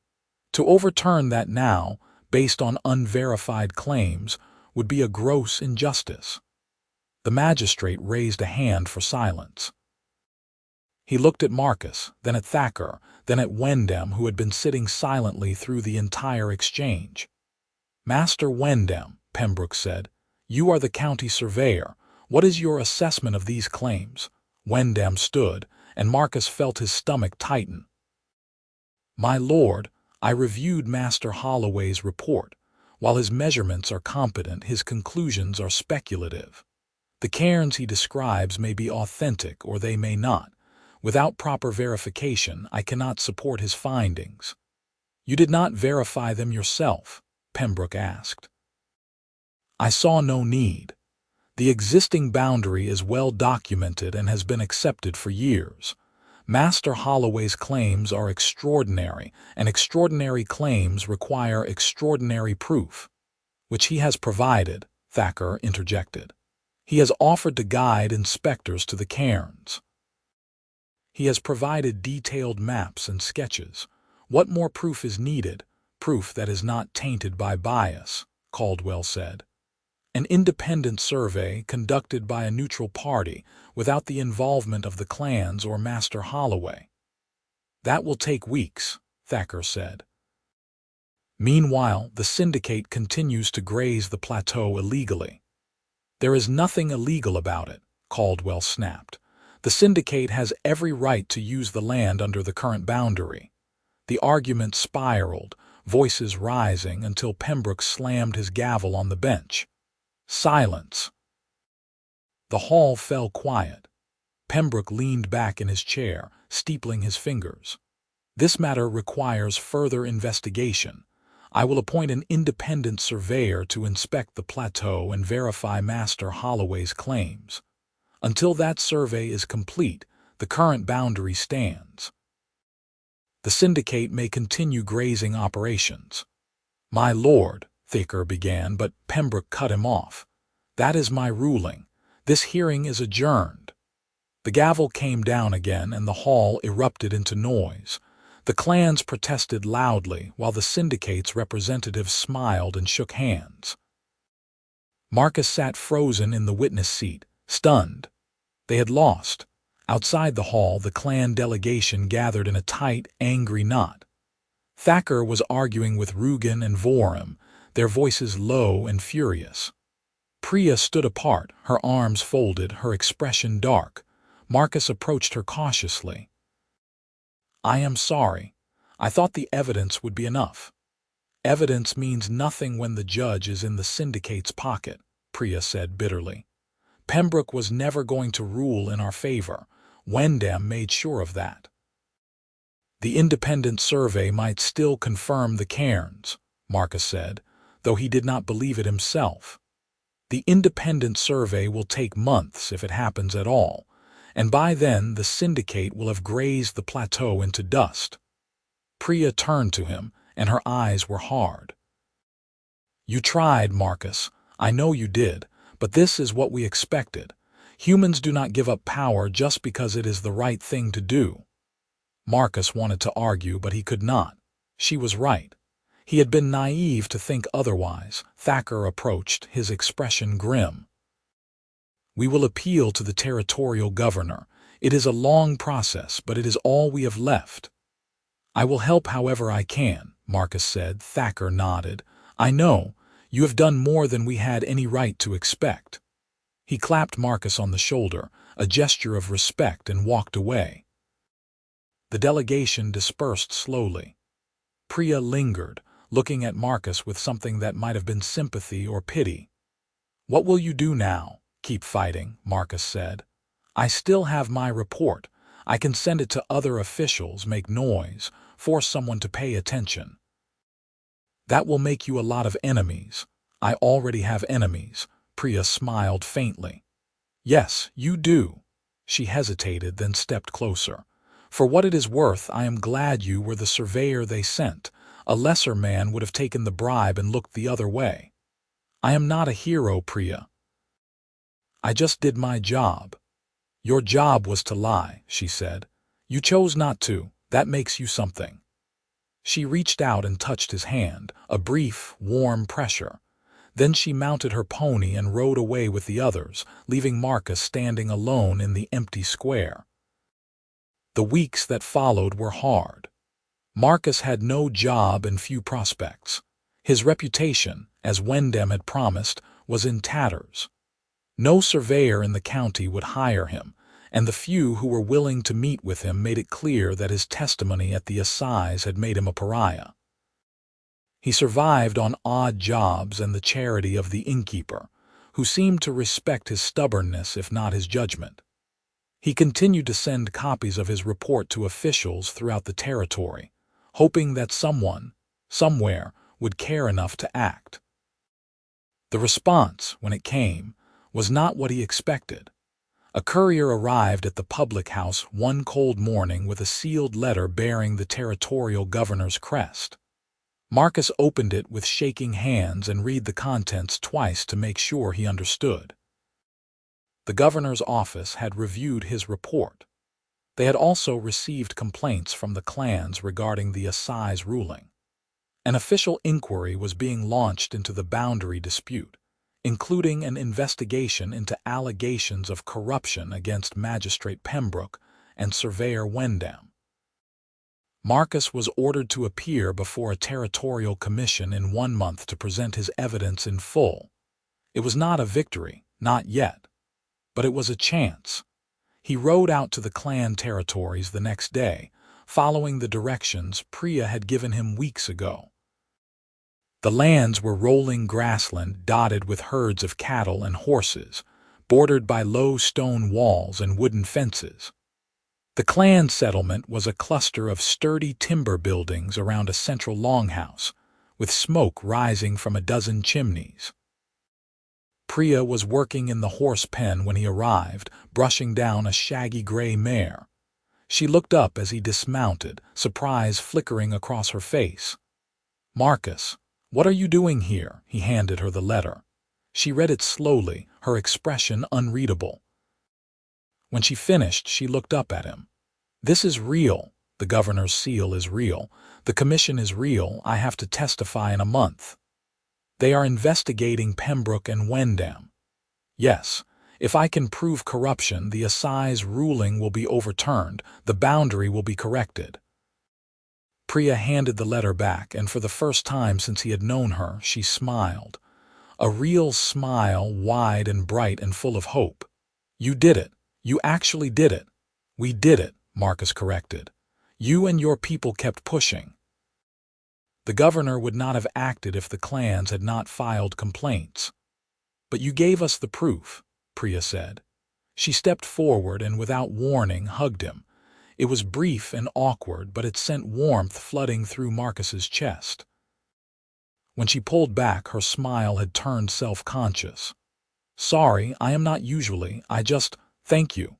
To overturn that now, based on unverified claims, would be a gross injustice. The magistrate raised a hand for silence. He looked at Marcus, then at Thacker, then at Wendem, who had been sitting silently through the entire exchange. Master Wendem, Pembroke said, you are the county surveyor. What is your assessment of these claims? Wendem stood, and Marcus felt his stomach tighten. My lord, I reviewed Master Holloway's report. While his measurements are competent, his conclusions are speculative. The cairns he describes may be authentic or they may not. Without proper verification, I cannot support his findings. You did not verify them yourself, Pembroke asked. I saw no need. The existing boundary is well documented and has been accepted for years. Master Holloway's claims are extraordinary, and extraordinary claims require extraordinary proof, which he has provided, Thacker interjected. He has offered to guide inspectors to the cairns. He has provided detailed maps and sketches. What more proof is needed? Proof that is not tainted by bias, Caldwell said. An independent survey conducted by a neutral party without the involvement of the clans or Master Holloway. That will take weeks, Thacker said. Meanwhile, the syndicate continues to graze the plateau illegally. There is nothing illegal about it, Caldwell snapped. The syndicate has every right to use the land under the current boundary. The argument spiraled, voices rising until Pembroke slammed his gavel on the bench. Silence. The hall fell quiet. Pembroke leaned back in his chair, steepling his fingers. This matter requires further investigation. I will appoint an independent surveyor to inspect the plateau and verify Master Holloway's claims. Until that survey is complete, the current boundary stands. The syndicate may continue grazing operations. My lord, Thacker began, but Pembroke cut him off. That is my ruling. This hearing is adjourned. The gavel came down again and the hall erupted into noise. The clans protested loudly while the syndicate's representatives smiled and shook hands. Marcus sat frozen in the witness seat, stunned. They had lost. Outside the hall, the clan delegation gathered in a tight, angry knot. Thacker was arguing with Rugen and Vorum, their voices low and furious. Priya stood apart, her arms folded, her expression dark. Marcus approached her cautiously. I am sorry. I thought the evidence would be enough. Evidence means nothing when the judge is in the syndicate's pocket, Priya said bitterly. Pembroke was never going to rule in our favor. Wendem made sure of that. The independent survey might still confirm the cairns, Marcus said, though he did not believe it himself. The independent survey will take months if it happens at all, and by then the syndicate will have grazed the plateau into dust. Priya turned to him, and her eyes were hard. You tried, Marcus. I know you did, but this is what we expected. Humans do not give up power just because it is the right thing to do. Marcus wanted to argue, but he could not. She was right. He had been naive to think otherwise. Thacker approached, his expression grim. We will appeal to the territorial governor. It is a long process, but it is all we have left. I will help however I can, Marcus said. Thacker nodded. I know. You have done more than we had any right to expect. He clapped Marcus on the shoulder, a gesture of respect, and walked away. The delegation dispersed slowly. Priya lingered, looking at Marcus with something that might have been sympathy or pity. What will you do now? Keep fighting, Marcus said. I still have my report. I can send it to other officials, make noise, force someone to pay attention. That will make you a lot of enemies. I already have enemies. Priya smiled faintly. Yes, you do. She hesitated, then stepped closer. For what it is worth, I am glad you were the surveyor they sent. A lesser man would have taken the bribe and looked the other way. I am not a hero, Priya. I just did my job. Your job was to lie, she said. You chose not to. That makes you something. She reached out and touched his hand, a brief, warm pressure. Then she mounted her pony and rode away with the others, leaving Marcus standing alone in the empty square. The weeks that followed were hard. Marcus had no job and few prospects. His reputation, as Wendham had promised, was in tatters. No surveyor in the county would hire him, and the few who were willing to meet with him made it clear that his testimony at the assize had made him a pariah. He survived on odd jobs and the charity of the innkeeper, who seemed to respect his stubbornness if not his judgment. He continued to send copies of his report to officials throughout the territory, hoping that someone, somewhere, would care enough to act. The response, when it came, was not what he expected. A courier arrived at the public house one cold morning with a sealed letter bearing the territorial governor's crest. Marcus opened it with shaking hands and read the contents twice to make sure he understood. The governor's office had reviewed his report. They had also received complaints from the clans regarding the assize ruling. An official inquiry was being launched into the boundary dispute, including an investigation into allegations of corruption against Magistrate Pembroke and Surveyor Wendham. Marcus was ordered to appear before a territorial commission in 1 month to present his evidence in full. It was not a victory, not yet, but it was a chance. He rode out to the clan territories the next day, following the directions Priya had given him weeks ago. The lands were rolling grassland dotted with herds of cattle and horses, bordered by low stone walls and wooden fences. The clan settlement was a cluster of sturdy timber buildings around a central longhouse, with smoke rising from a dozen chimneys. Priya was working in the horse pen when he arrived, brushing down a shaggy gray mare. She looked up as he dismounted, surprise flickering across her face. "Marcus, what are you doing here?" He handed her the letter. She read it slowly, her expression unreadable. When she finished, she looked up at him. "This is real. The governor's seal is real. The commission is real. I have to testify in a month. They are investigating Pembroke and Wendham. Yes, if I can prove corruption, the assize ruling will be overturned. The boundary will be corrected." Priya handed the letter back, and for the first time since he had known her, she smiled. A real smile, wide and bright and full of hope. "You did it. You actually did it." "We did it," Marcus corrected. "You and your people kept pushing." The governor would not have acted if the clans had not filed complaints. "But you gave us the proof," Priya said. She stepped forward and without warning hugged him. It was brief and awkward, but it sent warmth flooding through Marcus's chest. When she pulled back, her smile had turned self-conscious. "Sorry, I am not usually. Thank you.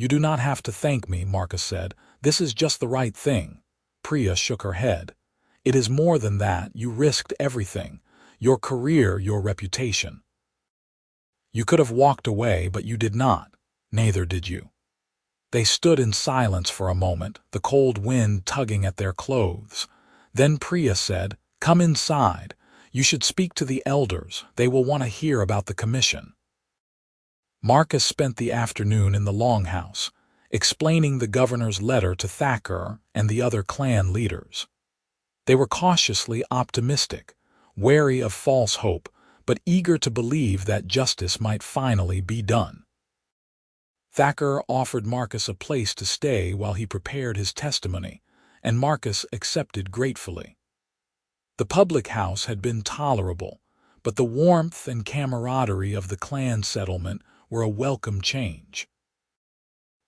You do not have to thank me, Marcus said. This is just the right thing. Priya shook her head. It is more than that. You risked everything. Your career, your reputation. You could have walked away, but you did not. Neither did you. They stood in silence for a moment, the cold wind tugging at their clothes. Then Priya said, "Come inside. You should speak to the elders. They will want to hear about the commission." Marcus spent the afternoon in the longhouse, explaining the governor's letter to Thacker and the other clan leaders. They were cautiously optimistic, wary of false hope, but eager to believe that justice might finally be done. Thacker offered Marcus a place to stay while he prepared his testimony, and Marcus accepted gratefully. The public house had been tolerable, but the warmth and camaraderie of the clan settlement were a welcome change.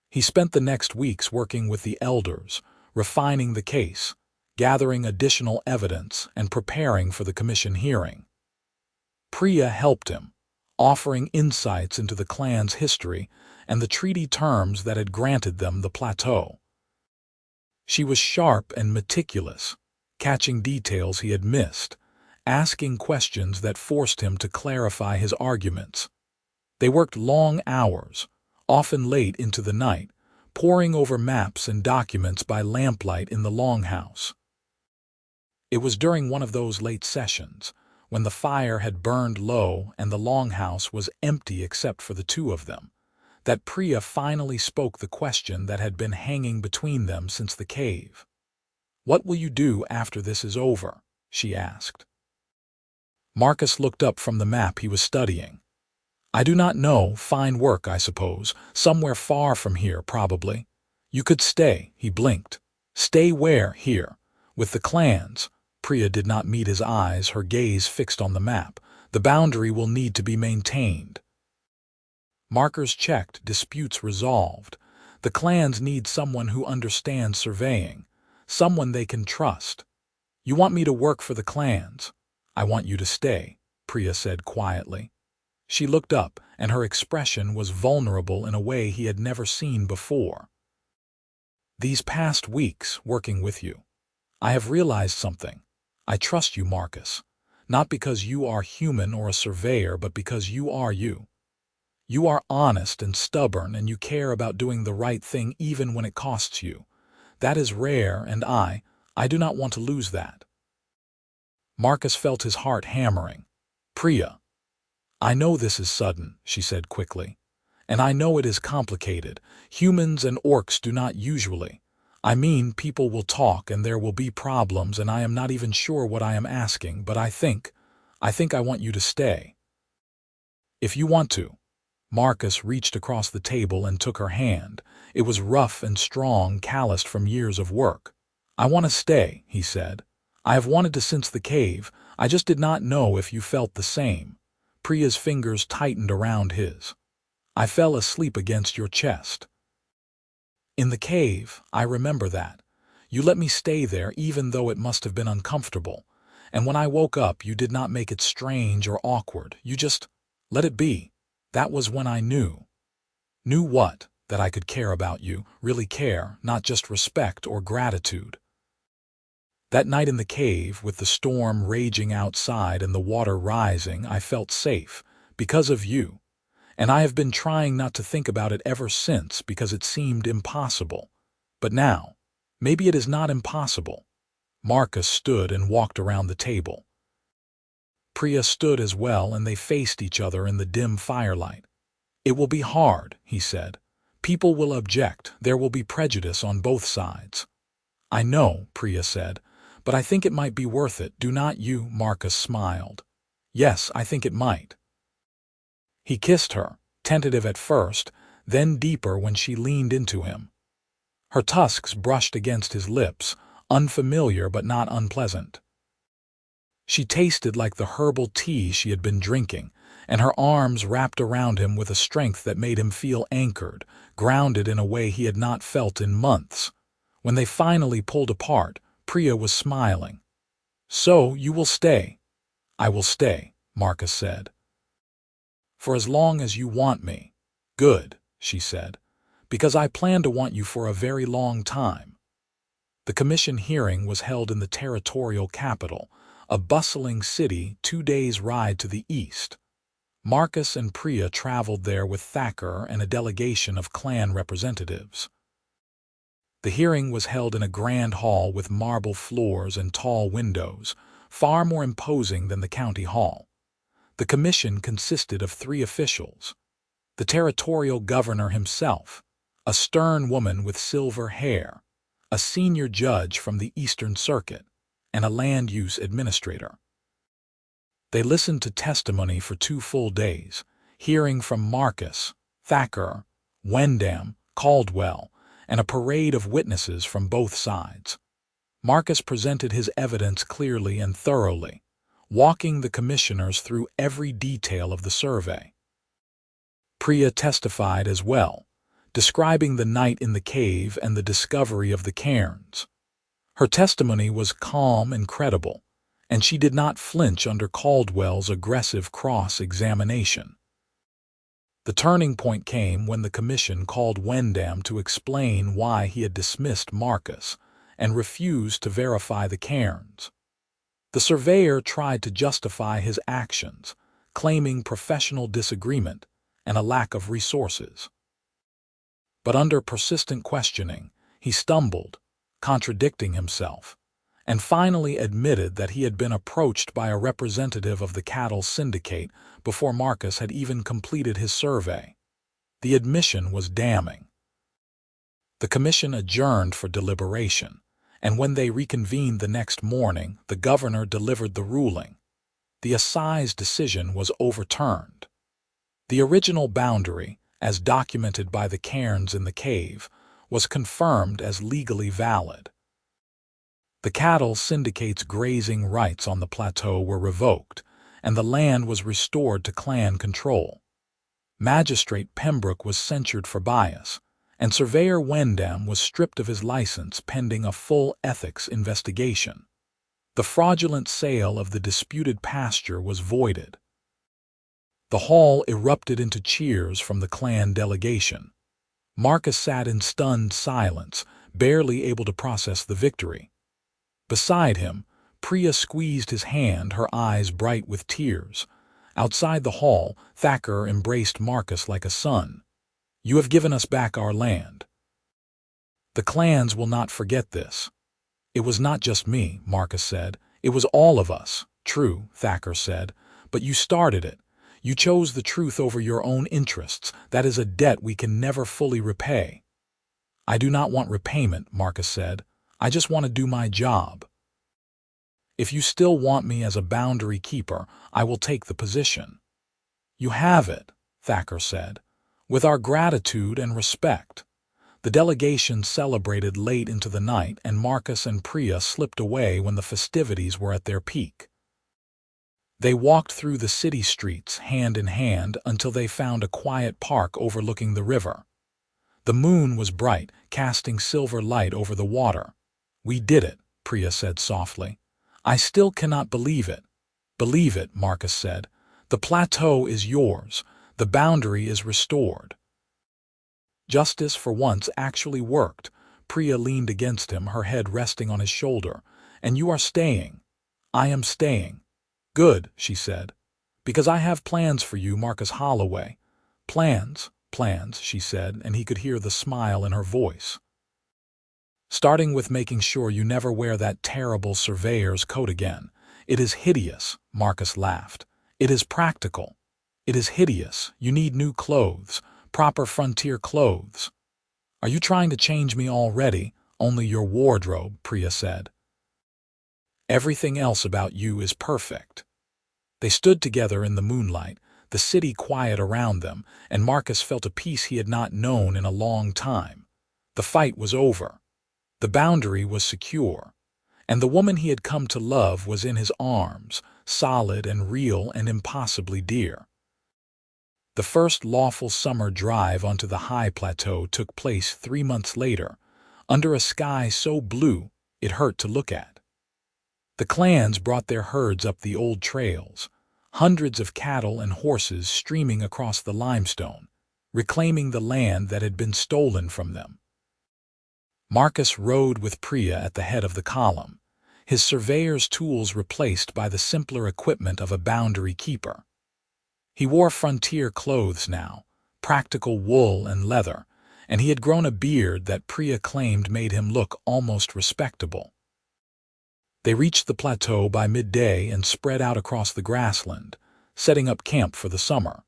He spent the next weeks working with the elders, refining the case, gathering additional evidence, and preparing for the commission hearing. Priya helped him, offering insights into the clan's history and the treaty terms that had granted them the plateau. She was sharp and meticulous, catching details he had missed, asking questions that forced him to clarify his arguments. They worked long hours, often late into the night, poring over maps and documents by lamplight in the longhouse. It was during one of those late sessions, when the fire had burned low and the longhouse was empty except for the two of them, that Priya finally spoke the question that had been hanging between them since the cave. "What will you do after this is over?" she asked. Marcus looked up from the map he was studying. "I do not know. Fine work, I suppose. Somewhere far from here, probably. You could stay," he blinked. "Stay where? Here? With the clans?" Priya did not meet his eyes, her gaze fixed on the map. "The boundary will need to be maintained." Markers checked, disputes resolved. The clans need someone who understands surveying, someone they can trust. "You want me to work for the clans?" "I want you to stay," Priya said quietly. She looked up, and her expression was vulnerable in a way he had never seen before. "These past weeks, working with you, I have realized something. I trust you, Marcus, not because you are human or a surveyor, but because you are you. You are honest and stubborn, and you care about doing the right thing even when it costs you. That is rare, and I do not want to lose that." Marcus felt his heart hammering. "Priya, I know this is sudden," she said quickly, "and I know it is complicated. Humans and orcs do not usually. I mean, people will talk and there will be problems, and I am not even sure what I am asking, but I think I want you to stay. If you want to." Marcus reached across the table and took her hand. It was rough and strong, calloused from years of work. "I want to stay," he said. "I have wanted to since the cave. I just did not know if you felt the same." Priya's fingers tightened around his. "I fell asleep against your chest. In the cave, I remember that. You let me stay there even though it must have been uncomfortable. And when I woke up, you did not make it strange or awkward. You just let it be. That was when I knew." "Knew what?" "That I could care about you, really care, not just respect or gratitude." "That night in the cave, with the storm raging outside and the water rising, I felt safe, because of you. And I have been trying not to think about it ever since because it seemed impossible. But now, maybe it is not impossible." Marcus stood and walked around the table. Priya stood as well, and they faced each other in the dim firelight. "It will be hard," he said. "People will object. There will be prejudice on both sides." "I know," Priya said, "but I think it might be worth it, do not you?" Marcus smiled. "Yes, I think it might." He kissed her, tentative at first, then deeper when she leaned into him. Her tusks brushed against his lips, unfamiliar but not unpleasant. She tasted like the herbal tea she had been drinking, and her arms wrapped around him with a strength that made him feel anchored, grounded in a way he had not felt in months. When they finally pulled apart, Priya was smiling. "So, you will stay?" "I will stay," Marcus said. "For as long as you want me." "Good," she said. Because I plan to want you for a very long time. The commission hearing was held in the territorial capital, a bustling city 2 days' ride to the east. Marcus and Priya traveled there with Thacker and a delegation of clan representatives. The hearing was held in a grand hall with marble floors and tall windows, far more imposing than the county hall. The commission consisted of 3 officials: the territorial governor himself, a stern woman with silver hair, a senior judge from the Eastern Circuit, and a land use administrator. They listened to testimony for 2 full days, hearing from Marcus, Thacker, Wendam, Caldwell, and a parade of witnesses from both sides. Marcus presented his evidence clearly and thoroughly, walking the commissioners through every detail of the survey. Priya testified as well, describing the night in the cave and the discovery of the cairns. Her testimony was calm and credible, and she did not flinch under Caldwell's aggressive cross-examination. The turning point came when the commission called Wendam to explain why he had dismissed Marcus and refused to verify the cairns. The surveyor tried to justify his actions, claiming professional disagreement and a lack of resources. But under persistent questioning, he stumbled, contradicting himself, and finally admitted that he had been approached by a representative of the cattle syndicate before Marcus had even completed his survey. The admission was damning. The commission adjourned for deliberation, and when they reconvened the next morning, the governor delivered the ruling. The assize decision was overturned. The original boundary, as documented by the cairns in the cave, was confirmed as legally valid. The cattle syndicate's grazing rights on the plateau were revoked, and the land was restored to clan control. Magistrate Pembroke was censured for bias, and Surveyor Wendam was stripped of his license pending a full ethics investigation. The fraudulent sale of the disputed pasture was voided. The hall erupted into cheers from the clan delegation. Marcus sat in stunned silence, barely able to process the victory. Beside him, Priya squeezed his hand, her eyes bright with tears. Outside the hall, Thacker embraced Marcus like a son. "You have given us back our land." "The clans will not forget this." "It was not just me," Marcus said. "It was all of us." "True," Thacker said, "but you started it. You chose the truth over your own interests. That is a debt we can never fully repay." "I do not want repayment," Marcus said. "I just want to do my job." "If you still want me as a boundary keeper, I will take the position." "You have it," Thacker said, "with our gratitude and respect." The delegation celebrated late into the night, and Marcus and Priya slipped away when the festivities were at their peak. They walked through the city streets hand in hand until they found a quiet park overlooking the river. The moon was bright, casting silver light over the water. "We did it," Priya said softly. "I still cannot believe it." "Believe it," Marcus said. "The plateau is yours. The boundary is restored." Justice for once actually worked. Priya leaned against him, her head resting on his shoulder. "And you are staying." "I am staying." "Good," she said. "Because I have plans for you, Marcus Holloway." "Plans, plans," she said, and he could hear the smile in her voice. "Starting with making sure you never wear that terrible surveyor's coat again." "It is hideous," Marcus laughed. "It is practical." "It is hideous. You need new clothes, proper frontier clothes." "Are you trying to change me already?" "Only your wardrobe," Priya said. "Everything else about you is perfect." They stood together in the moonlight, the city quiet around them, and Marcus felt a peace he had not known in a long time. The fight was over. The boundary was secure, and the woman he had come to love was in his arms, solid and real and impossibly dear. The first lawful summer drive onto the high plateau took place 3 months later, under a sky so blue it hurt to look at. The clans brought their herds up the old trails, hundreds of cattle and horses streaming across the limestone. reclaiming the land that had been stolen from them. Marcus rode with Priya at the head of the column, his surveyor's tools replaced by the simpler equipment of a boundary keeper. He wore frontier clothes now, practical wool and leather, and he had grown a beard that Priya claimed made him look almost respectable. They reached the plateau by midday and spread out across the grassland, setting up camp for the summer.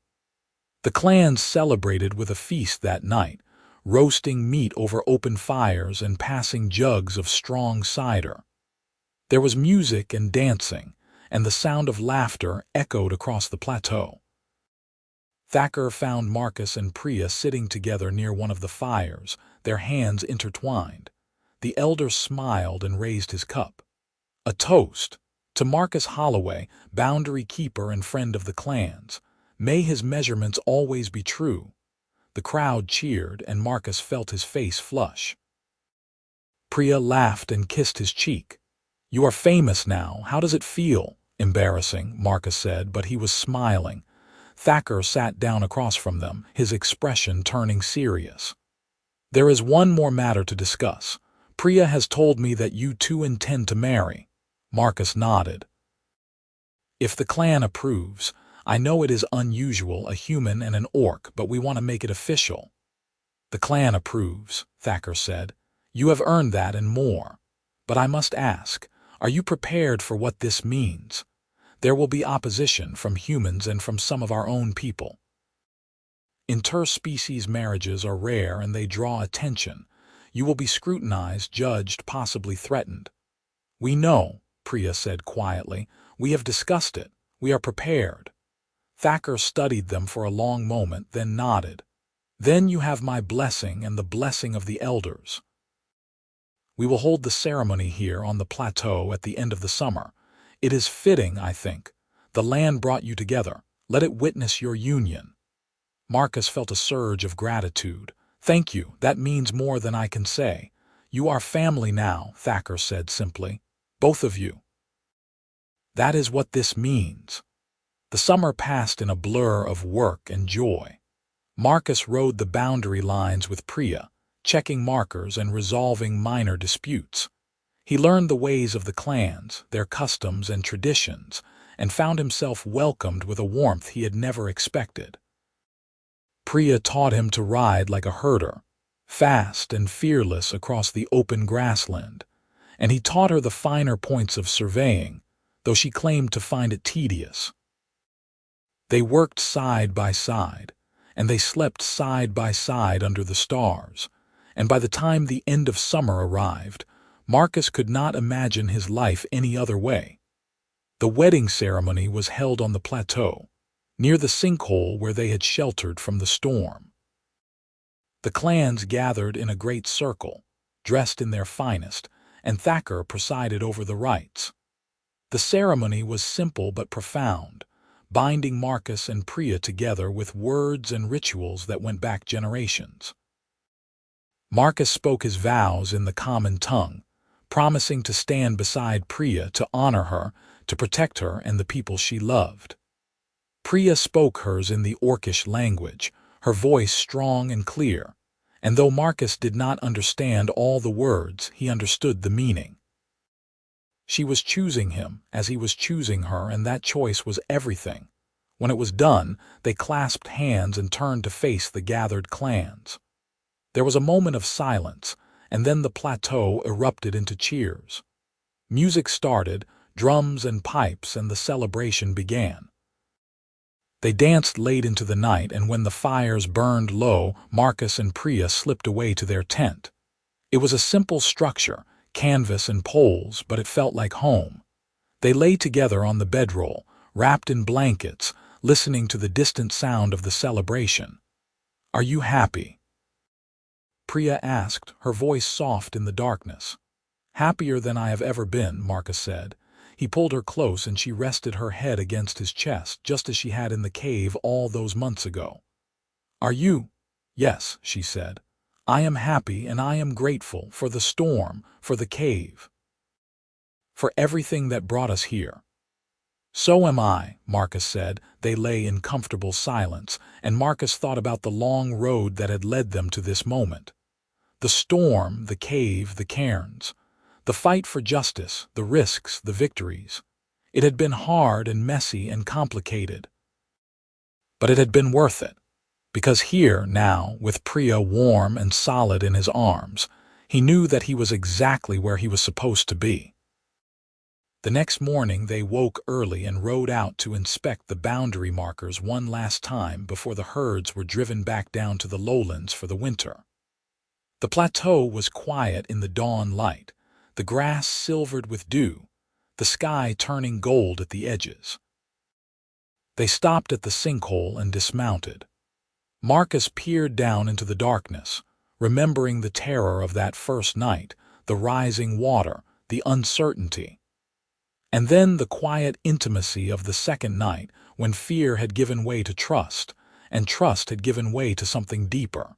The clans celebrated with a feast that night, roasting meat over open fires and passing jugs of strong cider. There was music and dancing, and the sound of laughter echoed across the plateau. Thacker found Marcus and Priya sitting together near one of the fires, their hands intertwined. The elder smiled and raised his cup. A toast to Marcus Holloway, boundary keeper and friend of the clans. May his measurements always be true. The crowd cheered, and Marcus felt his face flush. Priya laughed and kissed his cheek. "You are famous now. How does it feel?" "Embarrassing," Marcus said, but he was smiling. Thacker sat down across from them, his expression turning serious. "There is one more matter to discuss. Priya has told me that you two intend to marry." Marcus nodded. "If the clan approves, I know it is unusual, a human and an orc, but we want to make it official." "The clan approves," Thacker said. "You have earned that and more. But I must ask, are you prepared for what this means? There will be opposition from humans and from some of our own people. Interspecies marriages are rare and they draw attention. You will be scrutinized, judged, possibly threatened." "We know," Priya said quietly. "We have discussed it. We are prepared." Thacker studied them for a long moment, then nodded. "Then you have my blessing and the blessing of the elders. We will hold the ceremony here on the plateau at the end of the summer. It is fitting, I think. The land brought you together. Let it witness your union." Marcus felt a surge of gratitude. "Thank you. That means more than I can say. You are family now," Thacker said simply. "Both of you." "That is what this means." The summer passed in a blur of work and joy. Marcus rode the boundary lines with Priya, checking markers and resolving minor disputes. He learned the ways of the clans, their customs and traditions, and found himself welcomed with a warmth he had never expected. Priya taught him to ride like a herder, fast and fearless across the open grassland, and he taught her the finer points of surveying, though she claimed to find it tedious. They worked side by side, and they slept side by side under the stars, and by the time the end of summer arrived, Marcus could not imagine his life any other way. The wedding ceremony was held on the plateau, near the sinkhole where they had sheltered from the storm. The clans gathered in a great circle, dressed in their finest, and Thacker presided over the rites. The ceremony was simple but profound, binding Marcus and Priya together with words and rituals that went back generations. Marcus spoke his vows in the common tongue, promising to stand beside Priya, to honor her, to protect her and the people she loved. Priya spoke hers in the Orcish language, her voice strong and clear, and though Marcus did not understand all the words, he understood the meaning. She was choosing him as he was choosing her, and that choice was everything. When it was done, they clasped hands and turned to face the gathered clans. There was a moment of silence, and then the plateau erupted into cheers. Music started, drums and pipes, and the celebration began. They danced late into the night, and when the fires burned low, Marcus and Priya slipped away to their tent. It was a simple structure, canvas and poles, but it felt like home. They lay together on the bedroll, wrapped in blankets, listening to the distant sound of the celebration. "Are you happy?" Priya asked, her voice soft in the darkness. "Happier than I have ever been," Marcus said. He pulled her close and she rested her head against his chest, just as she had in the cave all those months ago. "Are you?" "Yes," she said. "I am happy and I am grateful for the storm, for the cave, for everything that brought us here." So am I, Marcus said. They lay in comfortable silence, and Marcus thought about the long road that had led them to this moment. The storm, the cave, the cairns. The fight for justice, the risks, the victories. It had been hard and messy and complicated. But it had been worth it. Because here, now, with Priya warm and solid in his arms, he knew that he was exactly where he was supposed to be. The next morning they woke early and rode out to inspect the boundary markers one last time before the herds were driven back down to the lowlands for the winter. The plateau was quiet in the dawn light, the grass silvered with dew, the sky turning gold at the edges. They stopped at the sinkhole and dismounted. Marcus peered down into the darkness, remembering the terror of that first night, the rising water, the uncertainty. And then the quiet intimacy of the second night when fear had given way to trust, and trust had given way to something deeper.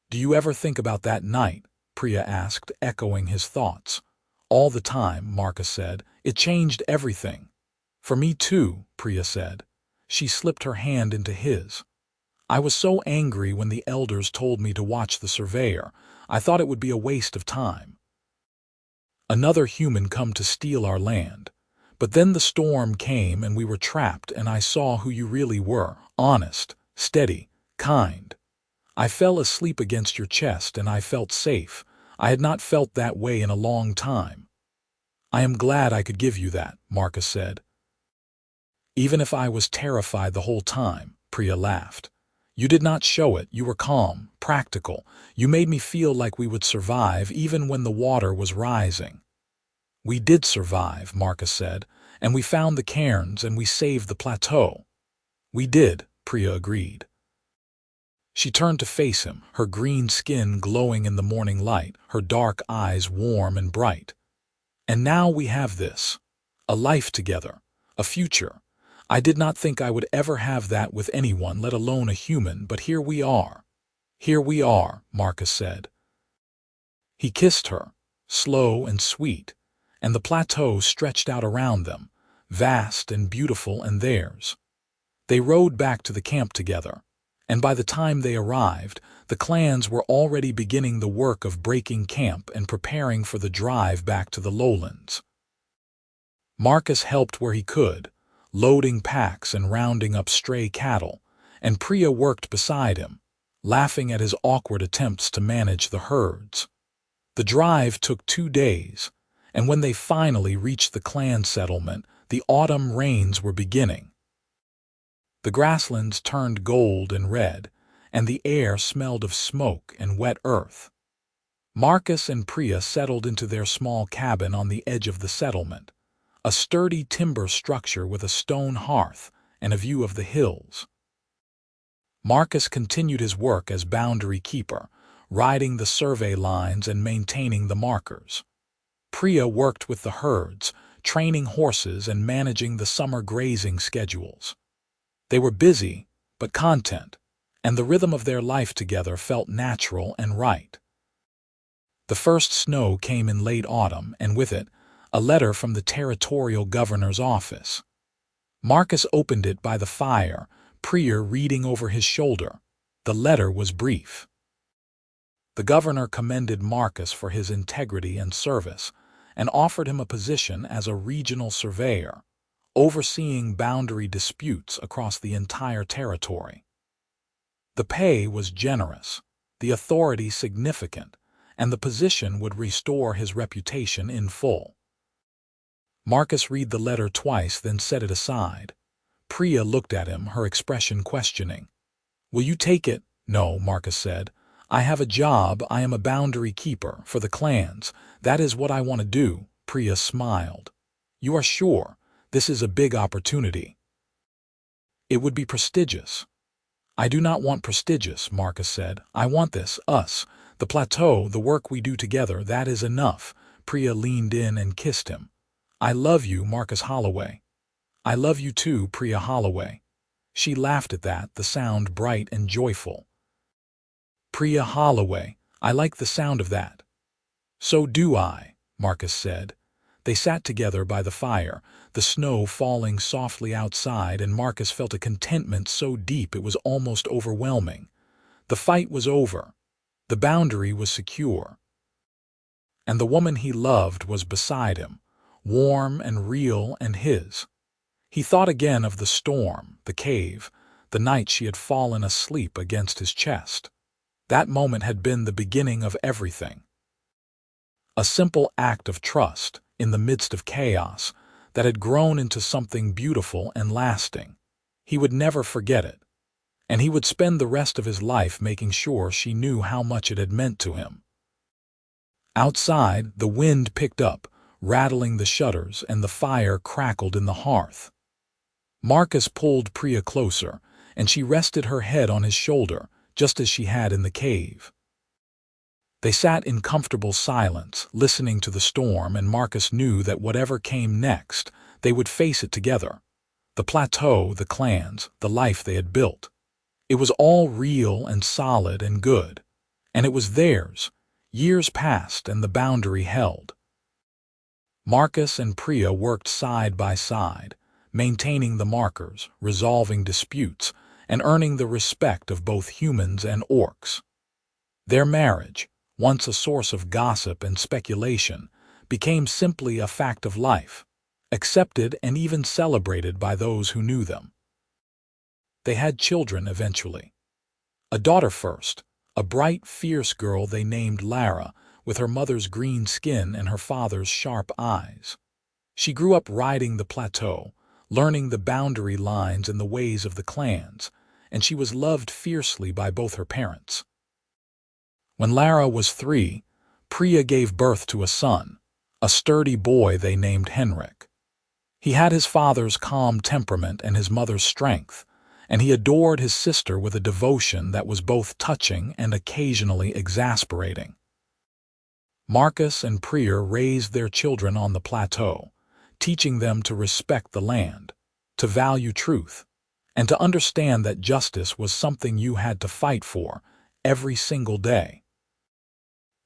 "Do you ever think about that night?" Priya asked, echoing his thoughts. "All the time," Marcus said. "It changed everything." "For me too," Priya said. She slipped her hand into his. "I was so angry when the elders told me to watch the surveyor. I thought it would be a waste of time. Another human come to steal our land. But then the storm came and we were trapped, and I saw who you really were, honest, steady, kind. I fell asleep against your chest and I felt safe. I had not felt that way in a long time." "I am glad I could give you that," Marcus said. "Even if I was terrified the whole time," Priya laughed. "You did not show it. You were calm, practical. You made me feel like we would survive even when the water was rising." "We did survive," Marcus said, "and we found the cairns and we saved the plateau." "We did," Priya agreed. She turned to face him, her green skin glowing in the morning light, her dark eyes warm and bright. "And now we have this. A life together. A future. I did not think I would ever have that with anyone, let alone a human, but here we are." "Here we are," Marcus said. He kissed her, slow and sweet, and the plateau stretched out around them, vast and beautiful and theirs. They rode back to the camp together, and by the time they arrived, the clans were already beginning the work of breaking camp and preparing for the drive back to the lowlands. Marcus helped where he could, loading packs and rounding up stray cattle, and Priya worked beside him, laughing at his awkward attempts to manage the herds. The drive took 2 days, and when they finally reached the clan settlement, the autumn rains were beginning. The grasslands turned gold and red, and the air smelled of smoke and wet earth. Marcus and Priya settled into their small cabin on the edge of the settlement, a sturdy timber structure with a stone hearth and a view of the hills. Marcus continued his work as boundary keeper, riding the survey lines and maintaining the markers. Priya worked with the herds, training horses and managing the summer grazing schedules. They were busy, but content, and the rhythm of their life together felt natural and right. The first snow came in late autumn, and with it, a letter from the territorial governor's office. Marcus opened it by the fire, Priya reading over his shoulder. The letter was brief. The governor commended Marcus for his integrity and service, and offered him a position as a regional surveyor, overseeing boundary disputes across the entire territory. The pay was generous, the authority significant, and the position would restore his reputation in full. Marcus read the letter twice, then set it aside. Priya looked at him, her expression questioning. "Will you take it?" "No," Marcus said. "I have a job. I am a boundary keeper for the clans. That is what I want to do." Priya smiled. "You are sure? This is a big opportunity." "It would be prestigious." "I do not want prestigious," Marcus said. "I want this, us, the plateau, the work we do together. That is enough." Priya leaned in and kissed him. "I love you, Marcus Holloway." "I love you too, Priya Holloway." She laughed at that, the sound bright and joyful. "Priya Holloway, I like the sound of that." "So do I," Marcus said. They sat together by the fire, the snow falling softly outside, and Marcus felt a contentment so deep it was almost overwhelming. The fight was over. The boundary was secure. And the woman he loved was beside him, warm and real and his. He thought again of the storm, the cave, the night she had fallen asleep against his chest. That moment had been the beginning of everything. A simple act of trust in the midst of chaos that had grown into something beautiful and lasting. He would never forget it, and he would spend the rest of his life making sure she knew how much it had meant to him. Outside, the wind picked up, rattling the shutters, and the fire crackled in the hearth. Marcus pulled Priya closer, and she rested her head on his shoulder, just as she had in the cave. They sat in comfortable silence, listening to the storm, and Marcus knew that whatever came next, they would face it together. The plateau, the clans, the life they had built. It was all real and solid and good, and it was theirs. Years passed and the boundary held. Marcus and Priya worked side by side, maintaining the markers, resolving disputes, and earning the respect of both humans and orcs. Their marriage, once a source of gossip and speculation, became simply a fact of life, accepted and even celebrated by those who knew them. They had children eventually. A daughter first, a bright, fierce girl they named Lara, with her mother's green skin and her father's sharp eyes. She grew up riding the plateau, learning the boundary lines and the ways of the clans, and she was loved fiercely by both her parents. When Lara was 3, Priya gave birth to a son, a sturdy boy they named Henrik. He had his father's calm temperament and his mother's strength, and he adored his sister with a devotion that was both touching and occasionally exasperating. Marcus and Priya raised their children on the plateau, teaching them to respect the land, to value truth, and to understand that justice was something you had to fight for every single day.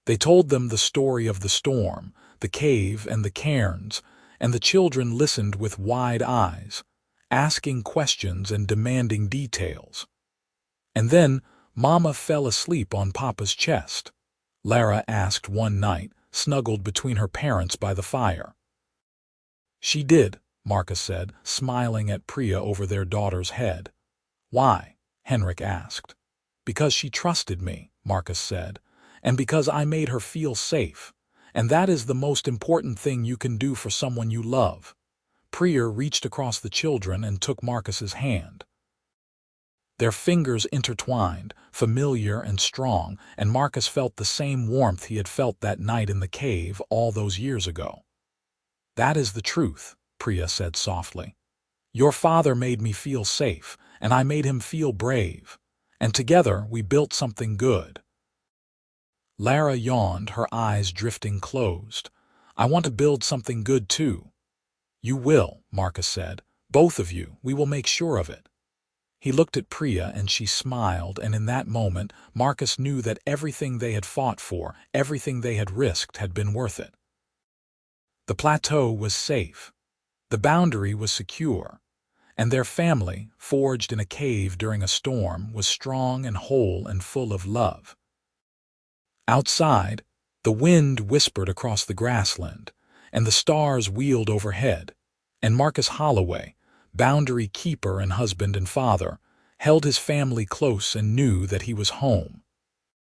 They told them the story of the storm, the cave, and the cairns, and the children listened with wide eyes, asking questions and demanding details. And then Mama fell asleep on Papa's chest, Lara asked one night, snuggled between her parents by the fire. She did, Marcus said, smiling at Priya over their daughter's head. Why? Henrik asked. Because she trusted me, Marcus said, and because I made her feel safe, and that is the most important thing you can do for someone you love. Priya reached across the children and took Marcus's hand. Their fingers intertwined, familiar and strong, and Marcus felt the same warmth he had felt that night in the cave all those years ago. That is the truth, Priya said softly. Your father made me feel safe, and I made him feel brave, and together we built something good. Lara yawned, her eyes drifting closed. I want to build something good too. You will, Marcus said. Both of you, we will make sure of it. He looked at Priya and she smiled, and in that moment Marcus knew that everything they had fought for, everything they had risked, had been worth it. The plateau was safe. The boundary was secure. And their family, forged in a cave during a storm, was strong and whole and full of love. Outside, the wind whispered across the grassland, and the stars wheeled overhead, and Marcus Holloway, boundary keeper and husband and father, held his family close and knew that he was home,